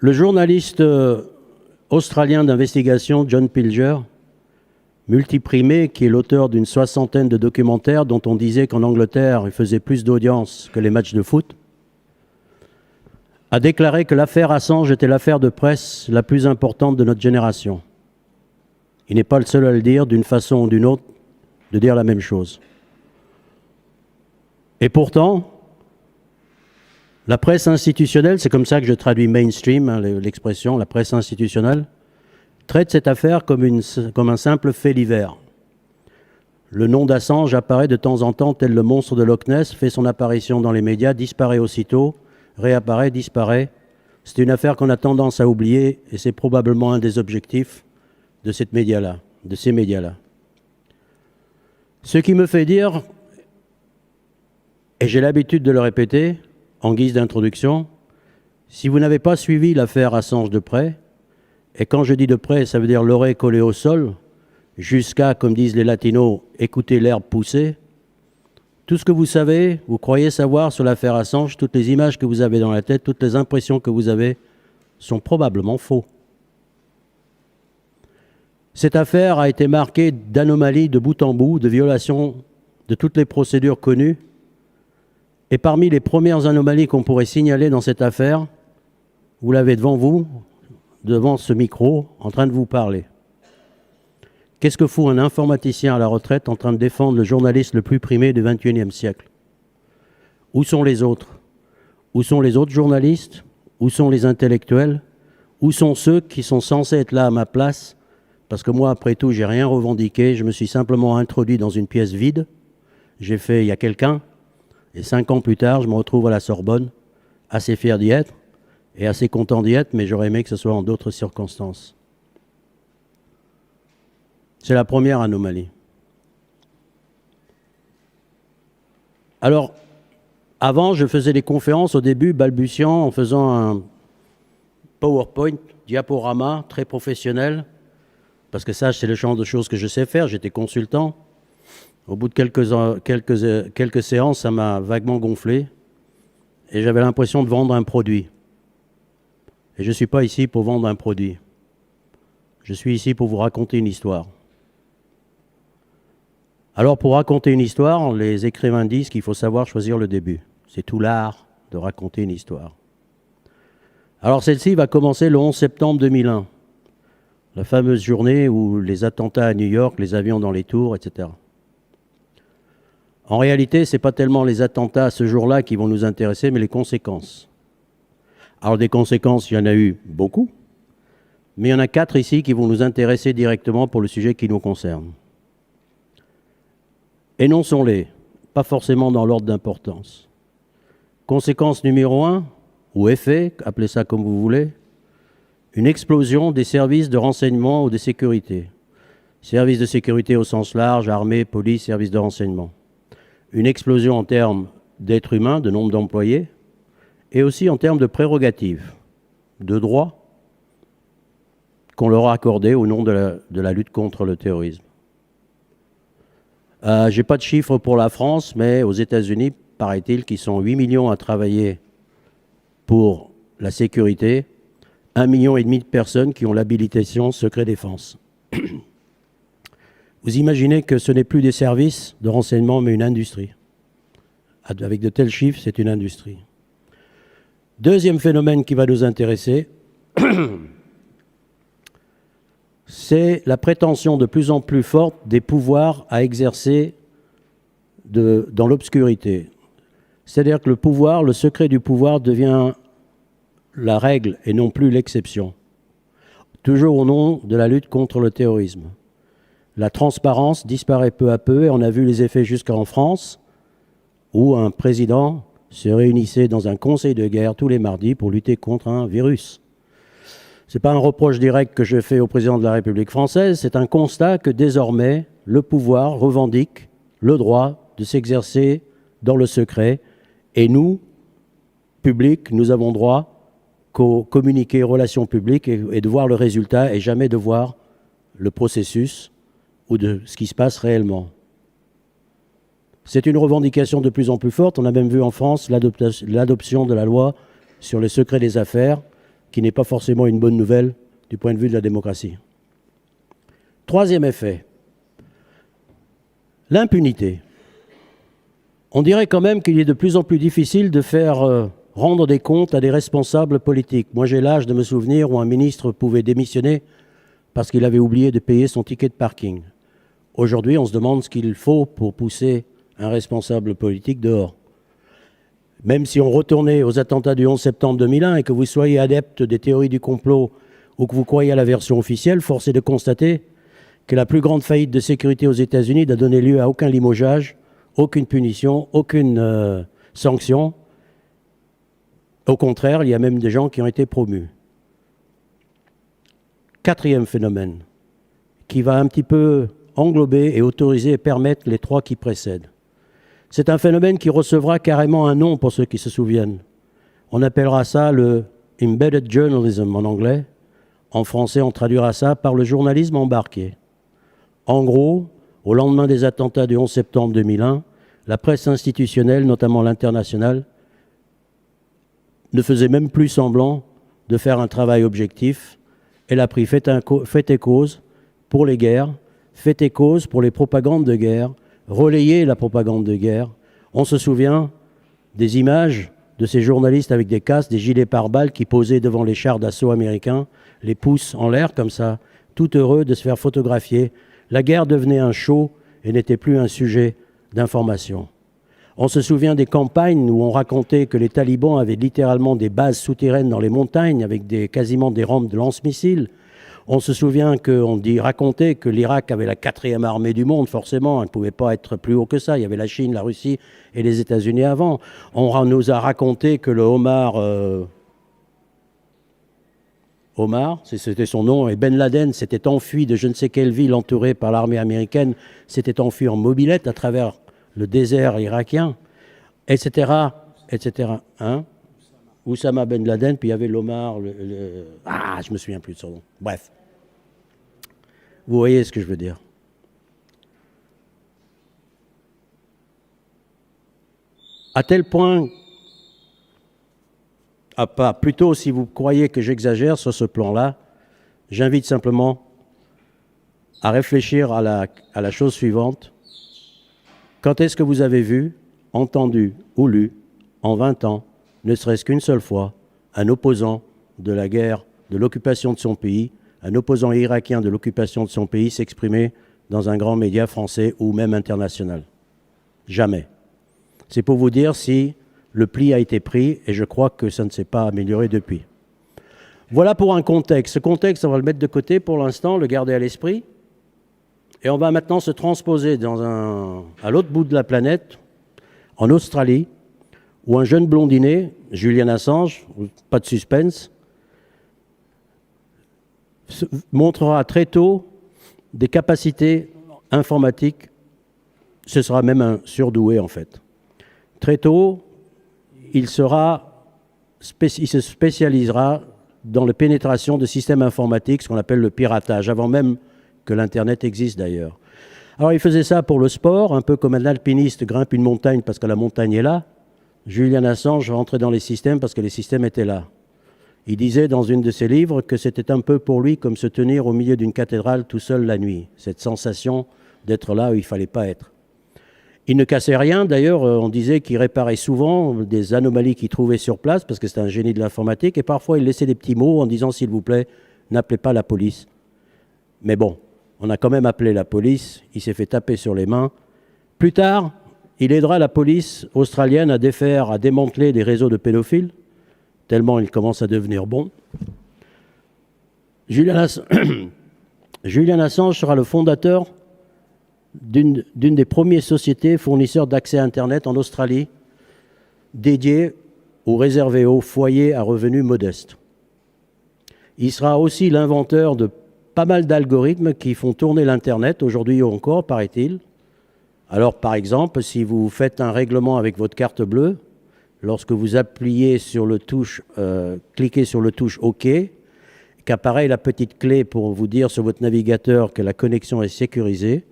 Le journaliste australien d'investigation John Pilger, multiprimé, qui est l'auteur d'une 60aine de documentaires dont on disait qu'en Angleterre, il faisait plus d'audience que les matchs de foot, a déclaré que l'affaire Assange était l'affaire de presse la plus importante de notre génération. Il n'est pas le seul à le dire, d'une façon ou d'une autre, de dire la même chose. Et pourtant, la presse institutionnelle, c'est comme ça que je traduis mainstream, hein, l'expression, la presse institutionnelle, traite cette affaire comme un simple fait divers. Le nom d'Assange apparaît de temps en temps tel le monstre de Loch Ness, fait son apparition dans les médias, disparaît aussitôt, réapparaît, disparaît. C'est une affaire qu'on a tendance à oublier et c'est probablement un des objectifs de ces médias-là. Ce qui me fait dire, et j'ai l'habitude de le répéter en guise d'introduction, si vous n'avez pas suivi l'affaire Assange de près, et quand je dis de près, ça veut dire l'oreille collée au sol, jusqu'à, comme disent les latinos, écouter l'herbe pousser, tout ce que vous savez, vous croyez savoir sur l'affaire Assange, toutes les images que vous avez dans la tête, toutes les impressions que vous avez, sont probablement faux. Cette affaire a été marquée d'anomalies de bout en bout, de violations de toutes les procédures connues. Et parmi les premières anomalies qu'on pourrait signaler dans cette affaire, vous l'avez devant vous, devant ce micro, en train de vous parler. Qu'est-ce que fout un informaticien à la retraite en train de défendre le journaliste le plus primé du XXIe siècle? Où sont les autres? Où sont les autres journalistes? Où sont les intellectuels? Où sont ceux qui sont censés être là à ma place? Parce que moi, après tout, j'ai rien revendiqué, je me suis simplement introduit dans une pièce vide. J'ai fait « il y a quelqu'un », et 5 ans plus tard, je me retrouve à la Sorbonne, assez fier d'y être, et assez content d'y être, mais j'aurais aimé que ce soit en d'autres circonstances. C'est la première anomalie. Alors, avant, je faisais des conférences au début, balbutiant, en faisant un PowerPoint, diaporama, très professionnel, parce que ça, c'est le genre de choses que je sais faire, j'étais consultant. Au bout de quelques séances, ça m'a vaguement gonflé, et j'avais l'impression de vendre un produit. Et je ne suis pas ici pour vendre un produit. Je suis ici pour vous raconter une histoire. Alors, pour raconter une histoire, les écrivains disent qu'il faut savoir choisir le début. C'est tout l'art de raconter une histoire. Alors, celle-ci va commencer le 11 septembre 2001, la fameuse journée où les attentats à New York, les avions dans les tours, etc. En réalité, ce n'est pas tellement les attentats à ce jour-là qui vont nous intéresser, mais les conséquences. Alors, des conséquences, il y en a eu beaucoup, mais il y en a 4 ici qui vont nous intéresser directement pour le sujet qui nous concerne. Énonçons-les, pas forcément dans l'ordre d'importance. Conséquence numéro 1, ou effet, appelez ça comme vous voulez, une explosion des services de renseignement ou de sécurité. Services de sécurité au sens large, armée, police, services de renseignement. Une explosion en termes d'êtres humains, de nombre d'employés, et aussi en termes de prérogatives, de droits qu'on leur a accordés au nom de la lutte contre le terrorisme. Je n'ai pas de chiffres pour la France, mais aux États-Unis, paraît-il qu'ils sont 8 millions à travailler pour la sécurité, 1,5 million de personnes qui ont l'habilitation secret défense. Vous imaginez que ce n'est plus des services de renseignement, mais une industrie. Avec de tels chiffres, c'est une industrie. Deuxième phénomène qui va nous intéresser, c'est la prétention de plus en plus forte des pouvoirs à exercer dans l'obscurité. C'est-à-dire que le pouvoir, le secret du pouvoir devient la règle et non plus l'exception. Toujours au nom de la lutte contre le terrorisme. La transparence disparaît peu à peu et on a vu les effets jusqu'en France où un président se réunissait dans un conseil de guerre tous les mardis pour lutter contre un virus. Ce n'est pas un reproche direct que je fais au président de la République française, c'est un constat que désormais le pouvoir revendique le droit de s'exercer dans le secret et nous, public, nous avons droit qu'au communiqué relations publiques et de voir le résultat et jamais de voir le processus ou de ce qui se passe réellement. C'est une revendication de plus en plus forte. On a même vu en France l'adoption de la loi sur le secret des affaires qui n'est pas forcément une bonne nouvelle du point de vue de la démocratie. Troisième effet, l'impunité. On dirait quand même qu'il est de plus en plus difficile de faire rendre des comptes à des responsables politiques. Moi, j'ai l'âge de me souvenir où un ministre pouvait démissionner parce qu'il avait oublié de payer son ticket de parking. Aujourd'hui, on se demande ce qu'il faut pour pousser un responsable politique dehors. Même si on retournait aux attentats du 11 septembre 2001 et que vous soyez adepte des théories du complot ou que vous croyez à la version officielle, force est de constater que la plus grande faillite de sécurité aux États-Unis n'a donné lieu à aucun limogeage, aucune punition, aucune sanction. Au contraire, il y a même des gens qui ont été promus. Quatrième phénomène, qui va un petit peu englober et autoriser et permettre les trois qui précèdent. C'est un phénomène qui recevra carrément un nom pour ceux qui se souviennent. On appellera ça le « embedded journalism » en anglais. En français, on traduira ça par le journalisme embarqué. En gros, au lendemain des attentats du 11 septembre 2001, la presse institutionnelle, notamment l'internationale, ne faisait même plus semblant de faire un travail objectif. Elle a pris fait et cause pour les guerres, fait et cause pour les propagandes de guerre, relayé la propagande de guerre. On se souvient des images de ces journalistes avec des casques, des gilets pare-balles qui posaient devant les chars d'assaut américains, les pouces en l'air comme ça, tout heureux de se faire photographier. La guerre devenait un show et n'était plus un sujet d'information. On se souvient des campagnes où on racontait que les talibans avaient littéralement des bases souterraines dans les montagnes avec quasiment des rampes de lance-missiles. On se souvient qu'on racontait que l'Irak avait la 4e armée du monde, forcément, elle ne pouvait pas être plus haut que ça. Il y avait la Chine, la Russie et les États-Unis avant. On nous a raconté que le Omar, c'était son nom, et Ben Laden s'était enfui de je ne sais quelle ville entourée par l'armée américaine, s'était enfui en mobilette à travers le désert irakien, etc., etc. Hein? Oussama Ben Laden, puis il y avait l'Omar, je me souviens plus de son nom. Bref. Vous voyez ce que je veux dire. À tel point, plutôt si vous croyez que j'exagère sur ce plan-là, j'invite simplement à réfléchir à la chose suivante. Quand est-ce que vous avez vu, entendu ou lu, en 20 ans, ne serait-ce qu'une seule fois, un opposant de la guerre, de l'occupation de son pays, un opposant irakien de l'occupation de son pays s'exprimer dans un grand média français ou même international? Jamais. C'est pour vous dire si le pli a été pris, et je crois que ça ne s'est pas amélioré depuis. Voilà pour un contexte. Ce contexte, on va le mettre de côté pour l'instant, le garder à l'esprit. Et on va maintenant se transposer à l'autre bout de la planète, en Australie, où un jeune blondinet, Julian Assange, pas de suspense, montrera très tôt des capacités informatiques. Ce sera même un surdoué, en fait. Très tôt, il se spécialisera dans la pénétration de systèmes informatiques, ce qu'on appelle le piratage, avant même que l'Internet existe d'ailleurs. Alors il faisait ça pour le sport, un peu comme un alpiniste grimpe une montagne parce que la montagne est là. Julian Assange rentrait dans les systèmes parce que les systèmes étaient là. Il disait dans une de ses livres que c'était un peu pour lui comme se tenir au milieu d'une cathédrale tout seul la nuit, cette sensation d'être là où il ne fallait pas être. Il ne cassait rien, d'ailleurs, on disait qu'il réparait souvent des anomalies qu'il trouvait sur place, parce que c'était un génie de l'informatique, et parfois il laissait des petits mots en disant « s'il vous plaît, n'appelez pas la police ». Mais bon, on a quand même appelé la police, il s'est fait taper sur les mains. Plus tard, il aidera la police australienne à démanteler des réseaux de pédophiles, tellement il commence à devenir bon. Julian Assange sera le fondateur d'une des premières sociétés fournisseurs d'accès à Internet en Australie, dédiée ou réservée aux foyers à revenus modestes. Il sera aussi l'inventeur de pas mal d'algorithmes qui font tourner l'Internet, aujourd'hui encore, paraît-il. Alors, par exemple, si vous faites un règlement avec votre carte bleue, lorsque vous cliquez sur le touche OK, qu'apparaît la petite clé pour vous dire sur votre navigateur que la connexion est sécurisée,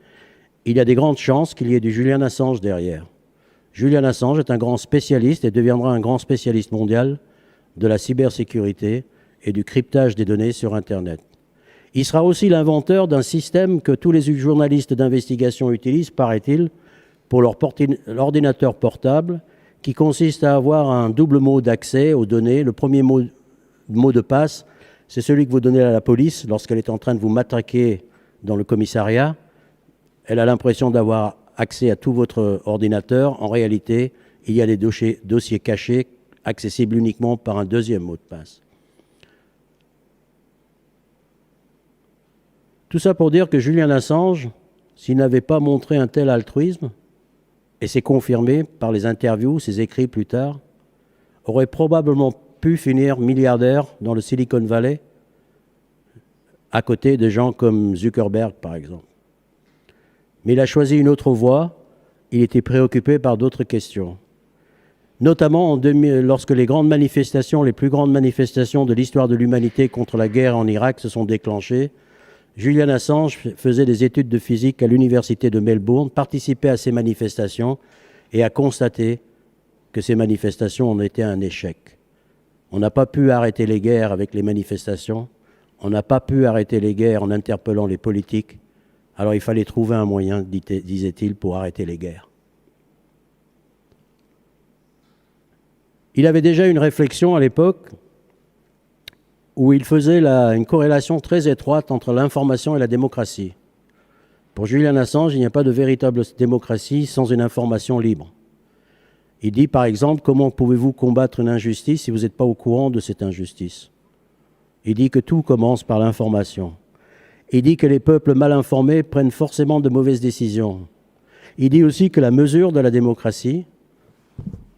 il y a des grandes chances qu'il y ait du Julian Assange derrière. Julian Assange est un grand spécialiste et deviendra un grand spécialiste mondial de la cybersécurité et du cryptage des données sur Internet. Il sera aussi l'inventeur d'un système que tous les journalistes d'investigation utilisent, paraît-il, pour leur ordinateur portable, qui consiste à avoir un double mot d'accès aux données. Le premier mot de passe, c'est celui que vous donnez à la police lorsqu'elle est en train de vous matraquer dans le commissariat. Elle a l'impression d'avoir accès à tout votre ordinateur. En réalité, il y a des dossiers cachés, accessibles uniquement par un deuxième mot de passe. Tout ça pour dire que Julian Assange, s'il n'avait pas montré un tel altruisme, et c'est confirmé par les interviews, ses écrits plus tard, aurait probablement pu finir milliardaire dans le Silicon Valley, à côté de gens comme Zuckerberg, par exemple. Mais il a choisi une autre voie, il était préoccupé par d'autres questions. Notamment lorsque les plus grandes manifestations de l'histoire de l'humanité contre la guerre en Irak se sont déclenchées, Julian Assange faisait des études de physique à l'université de Melbourne, participait à ces manifestations et a constaté que ces manifestations en étaient un échec. On n'a pas pu arrêter les guerres avec les manifestations, on n'a pas pu arrêter les guerres en interpellant les politiques, alors il fallait trouver un moyen, disait-il, pour arrêter les guerres. Il avait déjà une réflexion à l'époque où il faisait une corrélation très étroite entre l'information et la démocratie. Pour Julian Assange, il n'y a pas de véritable démocratie sans une information libre. Il dit par exemple, comment pouvez-vous combattre une injustice si vous n'êtes pas au courant de cette injustice? Il dit que tout commence par l'information. Il dit que les peuples mal informés prennent forcément de mauvaises décisions. Il dit aussi que la mesure de la démocratie,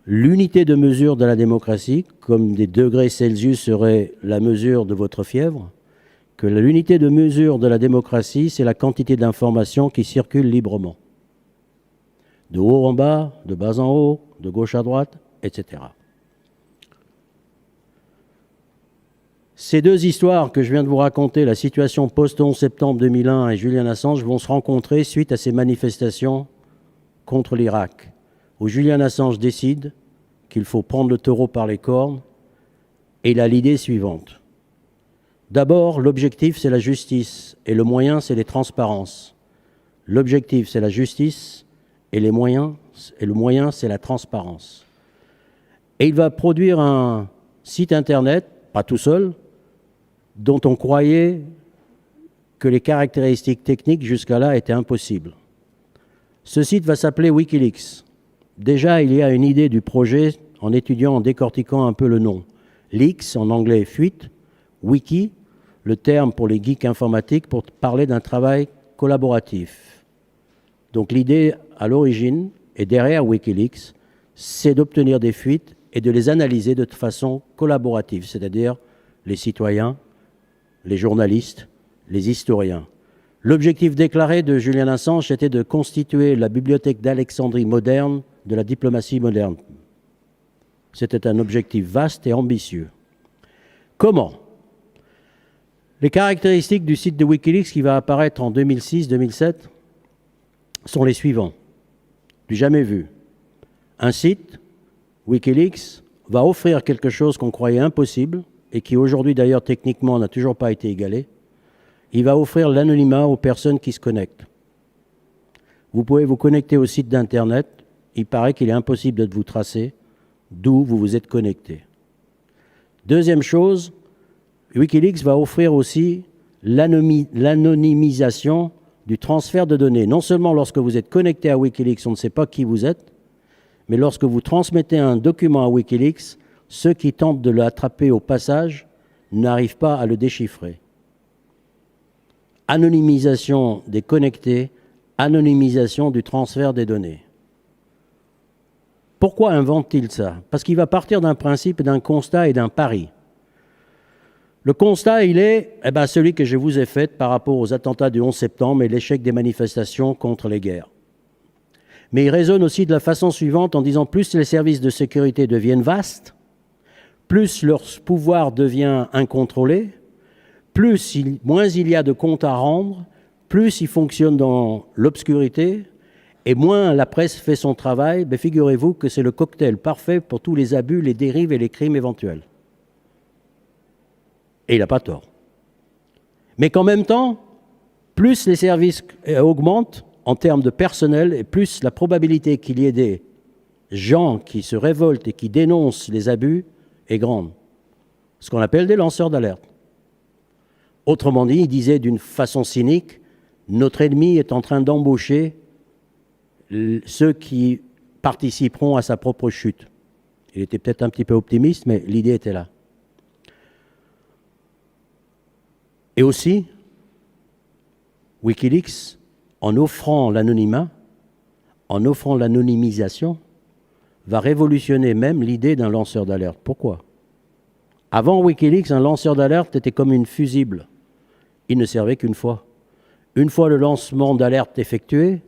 l'unité de mesure de la démocratie, comme des degrés Celsius serait la mesure de votre fièvre, que l'unité de mesure de la démocratie, c'est la quantité d'informations qui circulent librement. De haut en bas, de bas en haut, de gauche à droite, etc. Ces deux histoires que je viens de vous raconter, la situation post-11 septembre 2001 et Julian Assange, vont se rencontrer suite à ces manifestations contre l'Irak, où Julian Assange décide qu'il faut prendre le taureau par les cornes, et il a l'idée suivante. D'abord, l'objectif, c'est la justice, et le moyen, c'est les transparences. L'objectif, c'est la justice, et le moyen, c'est la transparence. Et il va produire un site Internet, pas tout seul, dont on croyait que les caractéristiques techniques jusqu'à là étaient impossibles. Ce site va s'appeler Wikileaks. Déjà, il y a une idée du projet en étudiant, en décortiquant un peu le nom. Leaks, en anglais, fuite. Wiki, le terme pour les geeks informatiques, pour parler d'un travail collaboratif. Donc l'idée à l'origine, et derrière Wikileaks, c'est d'obtenir des fuites et de les analyser de façon collaborative, c'est-à-dire les citoyens, les journalistes, les historiens. L'objectif déclaré de Julian Assange était de constituer la bibliothèque d'Alexandrie moderne de la diplomatie moderne. C'était un objectif vaste et ambitieux. Comment? Les caractéristiques du site de Wikileaks qui va apparaître en 2006-2007 sont les suivants. Du jamais vu. Un site, Wikileaks, va offrir quelque chose qu'on croyait impossible et qui aujourd'hui d'ailleurs techniquement n'a toujours pas été égalé. Il va offrir l'anonymat aux personnes qui se connectent. Vous pouvez vous connecter au site d'Internet. Il paraît qu'il est impossible de vous tracer d'où vous vous êtes connecté. Deuxième chose, Wikileaks va offrir aussi l'anonymisation du transfert de données. Non seulement lorsque vous êtes connecté à Wikileaks, on ne sait pas qui vous êtes, mais lorsque vous transmettez un document à Wikileaks, ceux qui tentent de l'attraper au passage n'arrivent pas à le déchiffrer. Anonymisation des connectés, anonymisation du transfert des données. Pourquoi invente-t-il ça? Parce qu'il va partir d'un principe, d'un constat et d'un pari. Le constat, il est celui que je vous ai fait par rapport aux attentats du 11 septembre et l'échec des manifestations contre les guerres. Mais il raisonne aussi de la façon suivante en disant plus les services de sécurité deviennent vastes, plus leur pouvoir devient incontrôlé, moins il y a de comptes à rendre, plus ils fonctionnent dans l'obscurité, et moins la presse fait son travail. Figurez-vous que c'est le cocktail parfait pour tous les abus, les dérives et les crimes éventuels. Et il n'a pas tort. Mais qu'en même temps, plus les services augmentent en termes de personnel, et plus la probabilité qu'il y ait des gens qui se révoltent et qui dénoncent les abus est grande. Ce qu'on appelle des lanceurs d'alerte. Autrement dit, il disait d'une façon cynique, notre ennemi est en train d'embaucher ceux qui participeront à sa propre chute. Il était peut-être un petit peu optimiste, mais l'idée était là. Et aussi, Wikileaks, en offrant l'anonymat, en offrant l'anonymisation, va révolutionner même l'idée d'un lanceur d'alerte. Pourquoi ? Avant Wikileaks, un lanceur d'alerte était comme une fusible. Il ne servait qu'une fois. Une fois le lancement d'alerte effectué,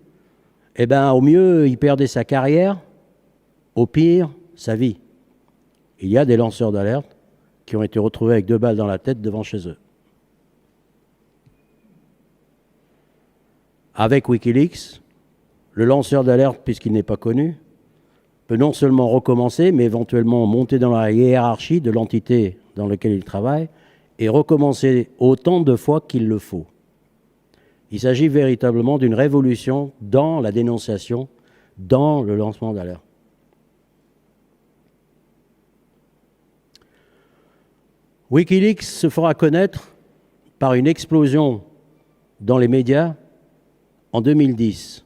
eh ben, au mieux, il perdait sa carrière, au pire, sa vie. Il y a des lanceurs d'alerte qui ont été retrouvés avec 2 balles dans la tête devant chez eux. Avec Wikileaks, le lanceur d'alerte, puisqu'il n'est pas connu, peut non seulement recommencer, mais éventuellement monter dans la hiérarchie de l'entité dans laquelle il travaille et recommencer autant de fois qu'il le faut. Il s'agit véritablement d'une révolution dans la dénonciation, dans le lancement d'alerte. Wikileaks se fera connaître par une explosion dans les médias en 2010.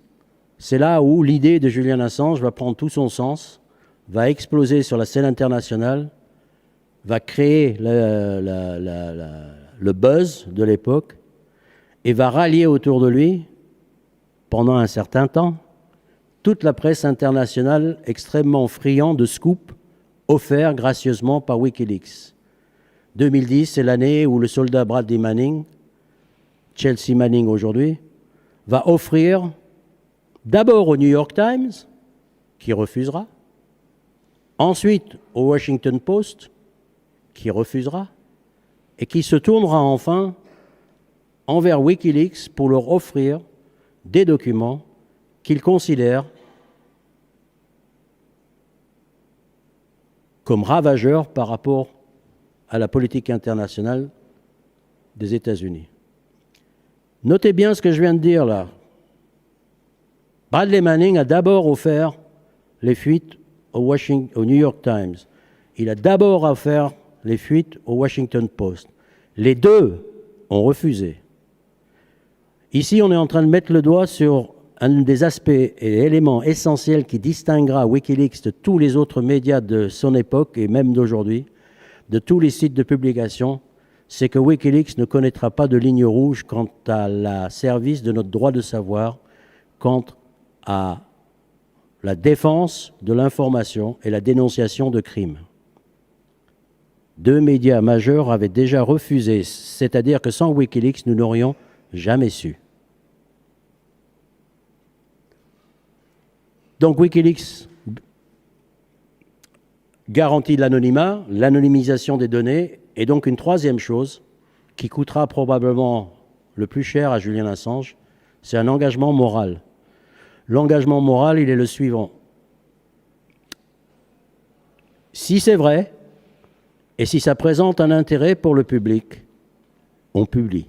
C'est là où l'idée de Julian Assange va prendre tout son sens, va exploser sur la scène internationale, va créer le buzz de l'époque et va rallier autour de lui, pendant un certain temps, toute la presse internationale extrêmement friande de scoops offerts gracieusement par Wikileaks. 2010, c'est l'année où le soldat Bradley Manning, Chelsea Manning aujourd'hui, va offrir d'abord au New York Times, qui refusera, ensuite au Washington Post, qui refusera, et qui se tournera enfin envers Wikileaks pour leur offrir des documents qu'ils considèrent comme ravageurs par rapport à la politique internationale des États-Unis. Notez bien ce que je viens de dire là. Bradley Manning a d'abord offert les fuites au New York Times. Il a d'abord offert les fuites au Washington Post. Les deux ont refusé. Ici, on est en train de mettre le doigt sur un des aspects et éléments essentiels qui distinguera Wikileaks de tous les autres médias de son époque et même d'aujourd'hui, de tous les sites de publication, c'est que Wikileaks ne connaîtra pas de ligne rouge quant à la service de notre droit de savoir, quant à la défense de l'information et la dénonciation de crimes. 2 médias majeurs avaient déjà refusé, c'est-à-dire que sans Wikileaks, nous n'aurions jamais su. Donc Wikileaks garantit l'anonymat, l'anonymisation des données, et donc une troisième chose qui coûtera probablement le plus cher à Julian Assange, c'est un engagement moral. L'engagement moral, il est le suivant. Si c'est vrai, et si ça présente un intérêt pour le public, on publie.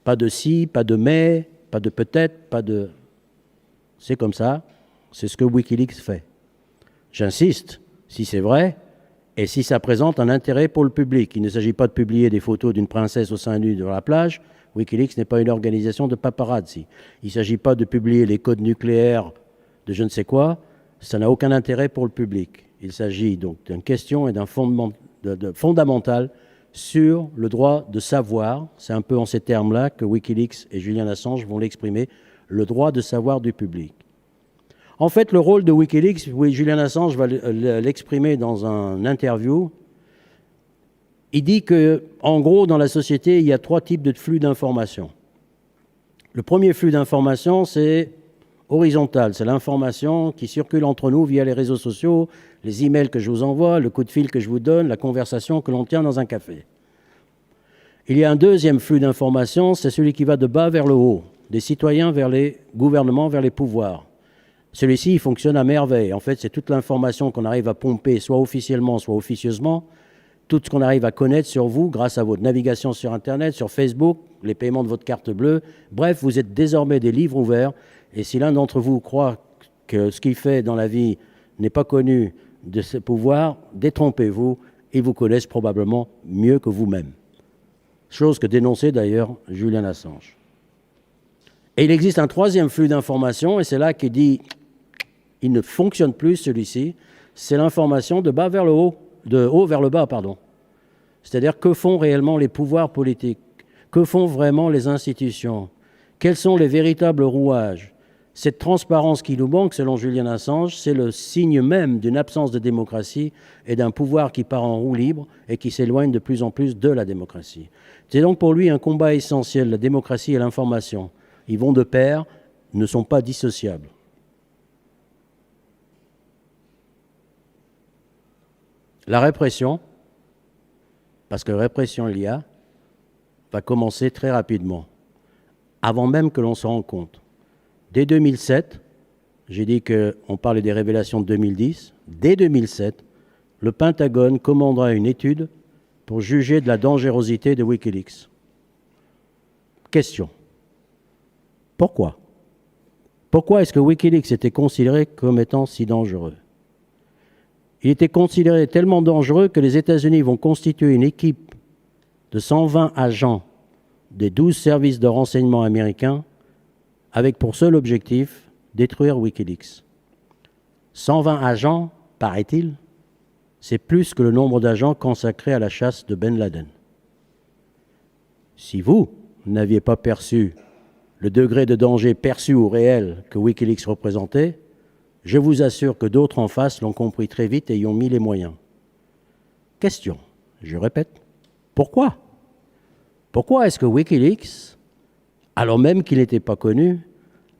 Pas de si, pas de mais, pas de peut-être, pas de... C'est comme ça, c'est ce que Wikileaks fait. J'insiste, si c'est vrai, et si ça présente un intérêt pour le public. Il ne s'agit pas de publier des photos d'une princesse au sein nu sur la plage. Wikileaks n'est pas une organisation de paparazzi. Il ne s'agit pas de publier les codes nucléaires de je ne sais quoi. Ça n'a aucun intérêt pour le public. Il s'agit donc d'une question et d'un fondement fondamental sur le droit de savoir. C'est un peu en ces termes-là que Wikileaks et Julian Assange vont l'exprimer, le droit de savoir du public. En fait, le rôle de Wikileaks, oui, Julian Assange va l'exprimer dans une interview. Il dit que, en gros, dans la société, il y a 3 types de flux d'informations. Le premier flux d'informations, c'est horizontal. C'est l'information qui circule entre nous via les réseaux sociaux, les emails que je vous envoie, le coup de fil que je vous donne, la conversation que l'on tient dans un café. Il y a un deuxième flux d'informations, c'est celui qui va de bas vers le haut, des citoyens vers les gouvernements, vers les pouvoirs. Celui-ci, il fonctionne à merveille. En fait, c'est toute l'information qu'on arrive à pomper, soit officiellement, soit officieusement, tout ce qu'on arrive à connaître sur vous grâce à votre navigation sur Internet, sur Facebook, les paiements de votre carte bleue. Bref, vous êtes désormais des livres ouverts. Et si l'un d'entre vous croit que ce qu'il fait dans la vie n'est pas connu de ses pouvoirs, détrompez-vous, ils vous connaissent probablement mieux que vous-même. Chose que dénonçait d'ailleurs Julian Assange. Et il existe un troisième flux d'informations, et c'est là qu'il dit il ne fonctionne plus celui-ci, c'est l'information de bas vers le haut, de haut vers le bas, pardon. C'est-à-dire que font réellement les pouvoirs politiques, que font vraiment les institutions, quels sont les véritables rouages. Cette transparence qui nous manque, selon Julian Assange, c'est le signe même d'une absence de démocratie et d'un pouvoir qui part en roue libre et qui s'éloigne de plus en plus de la démocratie. C'est donc pour lui un combat essentiel, la démocratie et l'information. Ils vont de pair, ne sont pas dissociables. La répression, parce que répression il y a, va commencer très rapidement, avant même que l'on se rende compte. Dès 2007, j'ai dit qu'on parlait des révélations de 2010, dès 2007, le Pentagone commandera une étude pour juger de la dangerosité de Wikileaks. Question. Pourquoi ? Pourquoi est-ce que Wikileaks était considéré comme étant si dangereux ? Il était considéré tellement dangereux que les États-Unis vont constituer une équipe de 120 agents des 12 services de renseignement américains avec pour seul objectif détruire Wikileaks. 120 agents, paraît-il, c'est plus que le nombre d'agents consacrés à la chasse de Ben Laden. Si vous n'aviez pas perçu le degré de danger perçu ou réel que Wikileaks représentait, je vous assure que d'autres en face l'ont compris très vite et y ont mis les moyens. Question, je répète, pourquoi ? Pourquoi est-ce que Wikileaks, alors même qu'il n'était pas connu,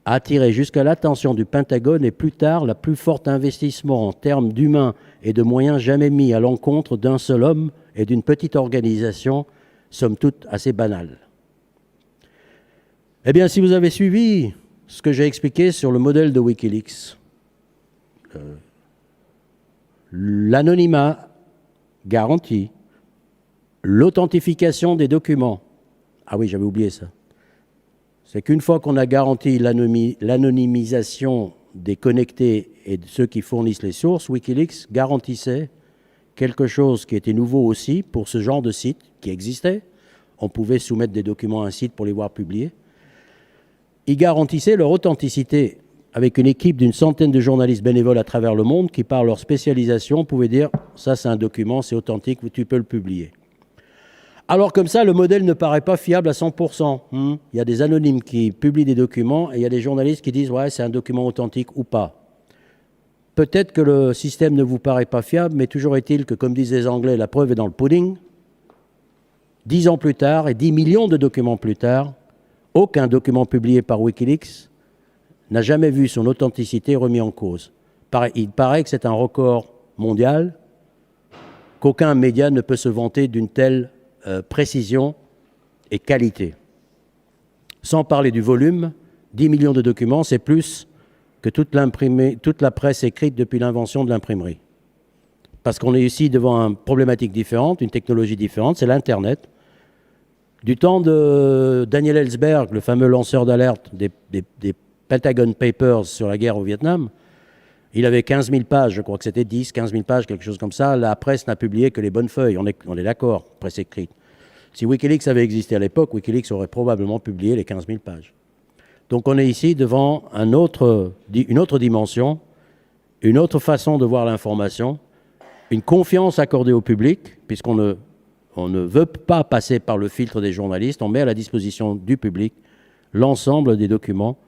a attiré jusqu'à l'attention du Pentagone et plus tard la plus forte investissement en termes d'humains et de moyens jamais mis à l'encontre d'un seul homme et d'une petite organisation, somme toute assez banale ? Eh bien, si vous avez suivi ce que j'ai expliqué sur le modèle de Wikileaks, l'anonymat garanti, l'authentification des documents. Ah oui, j'avais oublié ça. C'est qu'une fois qu'on a garanti l'anonymisation des connectés et de ceux qui fournissent les sources, Wikileaks garantissait quelque chose qui était nouveau aussi pour ce genre de site qui existait. On pouvait soumettre des documents à un site pour les voir publiés. Il garantissait leur authenticité avec une équipe d'une centaine de journalistes bénévoles à travers le monde qui, par leur spécialisation, pouvaient dire « ça c'est un document, c'est authentique, tu peux le publier ». Alors comme ça, le modèle ne paraît pas fiable à 100%. Il y a des anonymes qui publient des documents et il y a des journalistes qui disent « ouais, c'est un document authentique ou pas ». Peut-être que le système ne vous paraît pas fiable, mais toujours est-il que, comme disent les Anglais, la preuve est dans le pudding. 10 ans plus tard et 10 millions de documents plus tard, aucun document publié par Wikileaks n'a jamais vu son authenticité remis en cause. Il paraît que c'est un record mondial, qu'aucun média ne peut se vanter d'une telle précision et qualité. Sans parler du volume, 10 millions de documents, c'est plus que toute la presse écrite depuis l'invention de l'imprimerie. Parce qu'on est ici devant une problématique différente, une technologie différente, c'est l'Internet. Du temps de Daniel Ellsberg, le fameux lanceur d'alerte des Pentagon Papers sur la guerre au Vietnam, il avait 15 000 pages, je crois que c'était 10, 15 000 pages, quelque chose comme ça. La presse n'a publié que les bonnes feuilles, on est d'accord, presse écrite. Si Wikileaks avait existé à l'époque, Wikileaks aurait probablement publié les 15 000 pages. Donc on est ici devant une autre dimension, une autre façon de voir l'information, une confiance accordée au public, puisqu'on ne veut pas passer par le filtre des journalistes, on met à la disposition du public l'ensemble des documents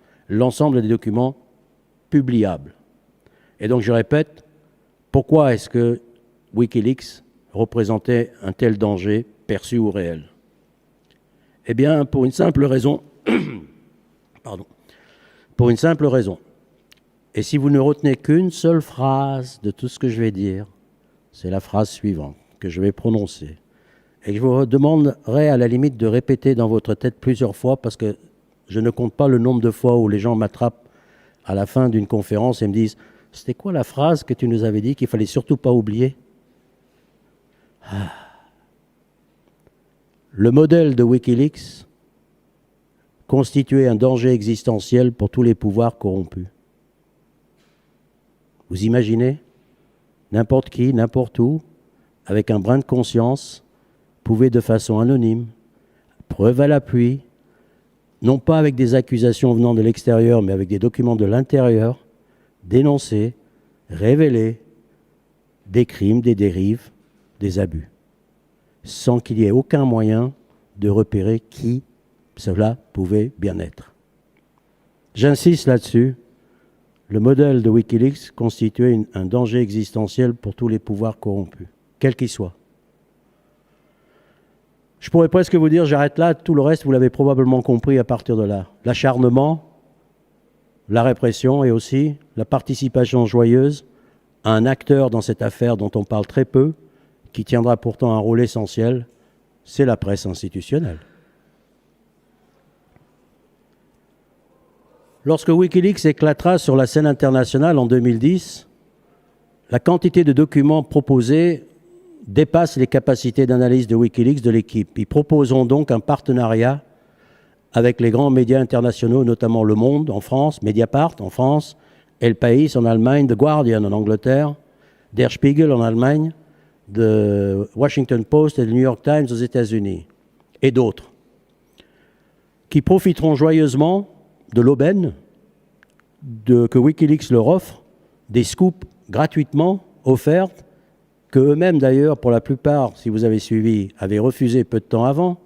publiables. Et donc, je répète, pourquoi est-ce que Wikileaks représentait un tel danger, perçu ou réel ? Eh bien, pour une simple raison. Pardon. Pour une simple raison. Et si vous ne retenez qu'une seule phrase de tout ce que je vais dire, c'est la phrase suivante que je vais prononcer. Et je vous demanderai à la limite de répéter dans votre tête plusieurs fois, parce que je ne compte pas le nombre de fois où les gens m'attrapent à la fin d'une conférence et me disent « C'était quoi la phrase que tu nous avais dit qu'il ne fallait surtout pas oublier ?» Le modèle de Wikileaks constituait un danger existentiel pour tous les pouvoirs corrompus. Vous imaginez? N'importe qui, n'importe où, avec un brin de conscience, pouvait de façon anonyme, preuve à l'appui, non pas avec des accusations venant de l'extérieur, mais avec des documents de l'intérieur, dénoncer, révéler des crimes, des dérives, des abus, sans qu'il y ait aucun moyen de repérer qui cela pouvait bien être. J'insiste là-dessus, le modèle de Wikileaks constituait un danger existentiel pour tous les pouvoirs corrompus, quels qu'ils soient. Je pourrais presque vous dire, j'arrête là, tout le reste, vous l'avez probablement compris à partir de là. L'acharnement, la répression et aussi la participation joyeuse à un acteur dans cette affaire dont on parle très peu, qui tiendra pourtant un rôle essentiel, c'est la presse institutionnelle. Lorsque Wikileaks éclatera sur la scène internationale en 2010, la quantité de documents proposés dépasse les capacités d'analyse de Wikileaks de l'équipe. Ils proposeront donc un partenariat avec les grands médias internationaux, notamment Le Monde en France, Mediapart en France, El País en Allemagne, The Guardian en Angleterre, Der Spiegel en Allemagne, The Washington Post et The New York Times aux États-Unis, et d'autres, qui profiteront joyeusement de l'aubaine que Wikileaks leur offre, des scoops gratuitement offertes, que eux-mêmes d'ailleurs, pour la plupart, si vous avez suivi, avaient refusé peu de temps avant,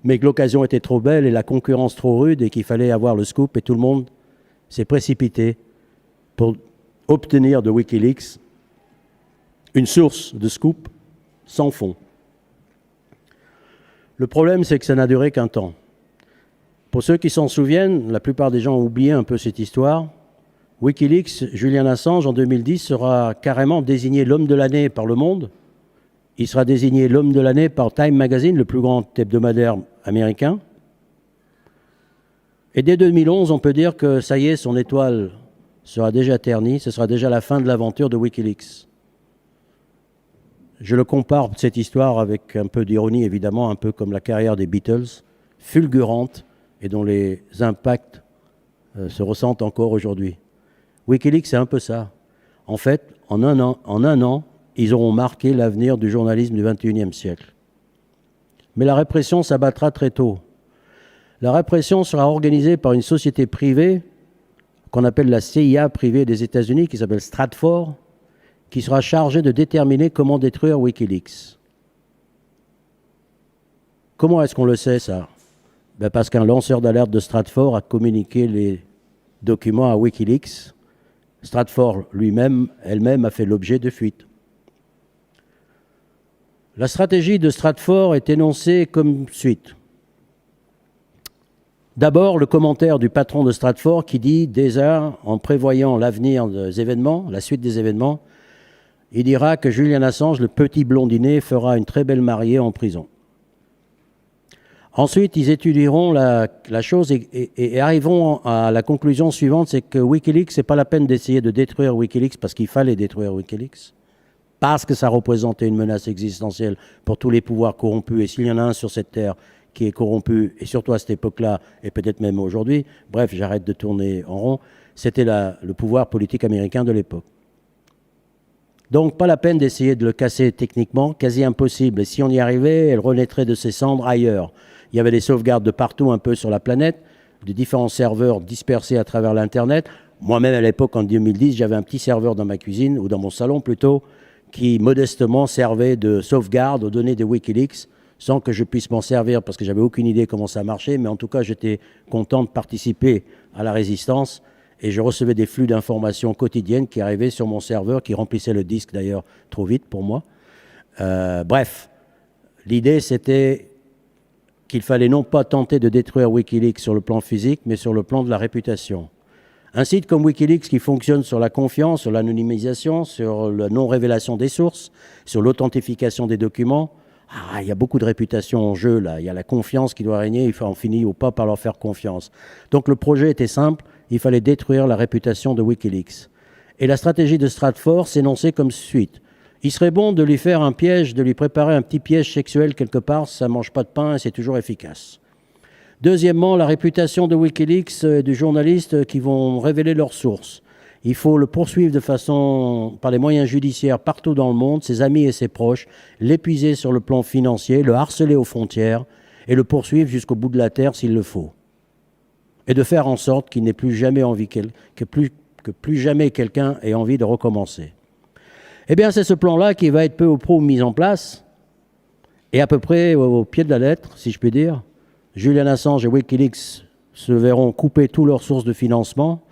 mais que l'occasion était trop belle et la concurrence trop rude et qu'il fallait avoir le scoop et tout le monde s'est précipité pour obtenir de Wikileaks une source de scoop sans fond. Le problème, c'est que ça n'a duré qu'un temps. Pour ceux qui s'en souviennent, la plupart des gens ont oublié un peu cette histoire. Wikileaks, Julian Assange, en 2010, sera carrément désigné l'homme de l'année par Le Monde. Il sera désigné l'homme de l'année par Time Magazine, le plus grand hebdomadaire américain. Et dès 2011, on peut dire que ça y est, son étoile sera déjà ternie, ce sera déjà la fin de l'aventure de Wikileaks. Je le compare, cette histoire, avec un peu d'ironie, évidemment, un peu comme la carrière des Beatles, fulgurante, et dont les impacts se ressentent encore aujourd'hui. Wikileaks, c'est un peu ça. En fait, en un an, ils auront marqué l'avenir du journalisme du XXIe siècle. Mais la répression s'abattra très tôt. La répression sera organisée par une société privée, qu'on appelle la CIA privée des États-Unis, qui s'appelle Stratfor, qui sera chargée de déterminer comment détruire Wikileaks. Comment est-ce qu'on le sait, ça? Parce qu'un lanceur d'alerte de Stratfor a communiqué les documents à Wikileaks. Stratfor elle-même a fait l'objet de fuites. La stratégie de Stratfor est énoncée comme suite. D'abord, le commentaire du patron de Stratfor qui dit, déjà, en prévoyant l'avenir des événements, la suite des événements, il dira que Julian Assange, le petit blondinet, fera une très belle mariée en prison. Ensuite, ils étudieront la chose et arriveront à la conclusion suivante, c'est que Wikileaks, c'est pas la peine d'essayer de détruire Wikileaks parce qu'il fallait détruire Wikileaks, parce que ça représentait une menace existentielle pour tous les pouvoirs corrompus. Et s'il y en a un sur cette terre qui est corrompu, et surtout à cette époque-là, et peut-être même aujourd'hui, bref, j'arrête de tourner en rond, c'était le pouvoir politique américain de l'époque. Donc, pas la peine d'essayer de le casser techniquement, quasi impossible. Et si on y arrivait, elle renaîtrait de ses cendres ailleurs. Il y avait des sauvegardes de partout un peu sur la planète, de différents serveurs dispersés à travers l'Internet. Moi-même, à l'époque, en 2010, j'avais un petit serveur dans ma cuisine, ou dans mon salon plutôt, qui modestement servait de sauvegarde aux données de Wikileaks, sans que je puisse m'en servir, parce que j'avais aucune idée comment ça marchait, mais en tout cas, j'étais content de participer à la résistance, et je recevais des flux d'informations quotidiennes qui arrivaient sur mon serveur, qui remplissait le disque d'ailleurs trop vite pour moi. Bref, l'idée c'était qu'il fallait non pas tenter de détruire Wikileaks sur le plan physique, mais sur le plan de la réputation. Un site comme Wikileaks qui fonctionne sur la confiance, sur l'anonymisation, sur la non-révélation des sources, sur l'authentification des documents, il y a beaucoup de réputation en jeu là, il y a la confiance qui doit régner, il faut en finir ou pas par leur faire confiance. Donc le projet était simple, il fallait détruire la réputation de Wikileaks. Et la stratégie de Stratfor s'énonçait comme suite. Il serait bon de lui faire un piège, de lui préparer un petit piège sexuel quelque part, ça ne mange pas de pain et c'est toujours efficace. Deuxièmement, la réputation de Wikileaks et du journaliste qui vont révéler leurs sources. Il faut le poursuivre par les moyens judiciaires partout dans le monde, ses amis et ses proches, l'épuiser sur le plan financier, le harceler aux frontières et le poursuivre jusqu'au bout de la terre s'il le faut. Et de faire en sorte qu'il n'ait plus jamais envie, que plus jamais quelqu'un ait envie de recommencer. Eh bien, c'est ce plan-là qui va être peu ou prou mis en place, et à peu près au pied de la lettre, si je puis dire. Julian Assange et Wikileaks se verront couper toutes leurs sources de financement.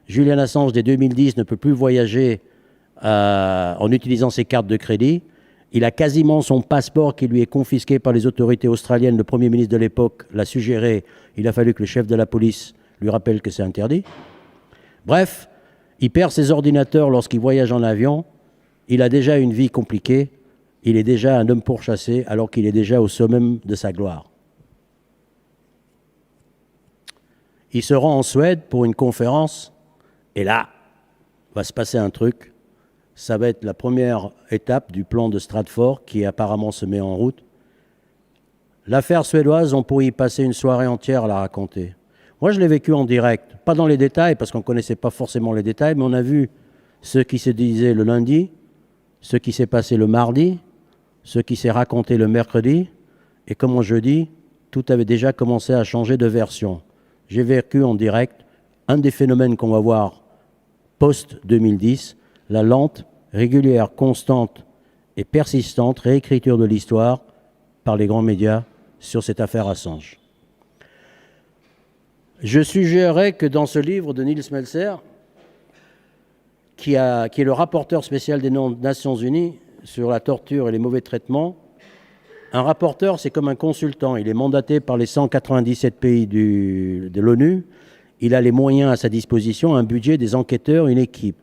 Julian Assange, dès 2010, ne peut plus voyager en utilisant ses cartes de crédit. Il a quasiment son passeport qui lui est confisqué par les autorités australiennes. Le Premier ministre de l'époque l'a suggéré. Il a fallu que le chef de la police lui rappelle que c'est interdit. Bref, il perd ses ordinateurs lorsqu'il voyage en avion. Il a déjà une vie compliquée. Il est déjà un homme pourchassé alors qu'il est déjà au sommet de sa gloire. Il se rend en Suède pour une conférence et là, va se passer un truc. Ça va être la première étape du plan de Stratford qui apparemment se met en route. L'affaire suédoise, on pourrait y passer une soirée entière à la raconter. Moi, je l'ai vécu en direct, pas dans les détails parce qu'on ne connaissait pas forcément les détails, mais on a vu ce qui se disait le lundi, ce qui s'est passé le mardi, ce qui s'est raconté le mercredi, et comme jeudi, tout avait déjà commencé à changer de version. J'ai vécu en direct un des phénomènes qu'on va voir post-2010, la lente, régulière, constante et persistante réécriture de l'histoire par les grands médias sur cette affaire Assange. Je suggérerais que dans ce livre de Nils Melzer, qui est le rapporteur spécial des Nations Unies sur la torture et les mauvais traitements, un rapporteur, c'est comme un consultant. Il est mandaté par les 197 pays de l'ONU. Il a les moyens à sa disposition, un budget, des enquêteurs, une équipe.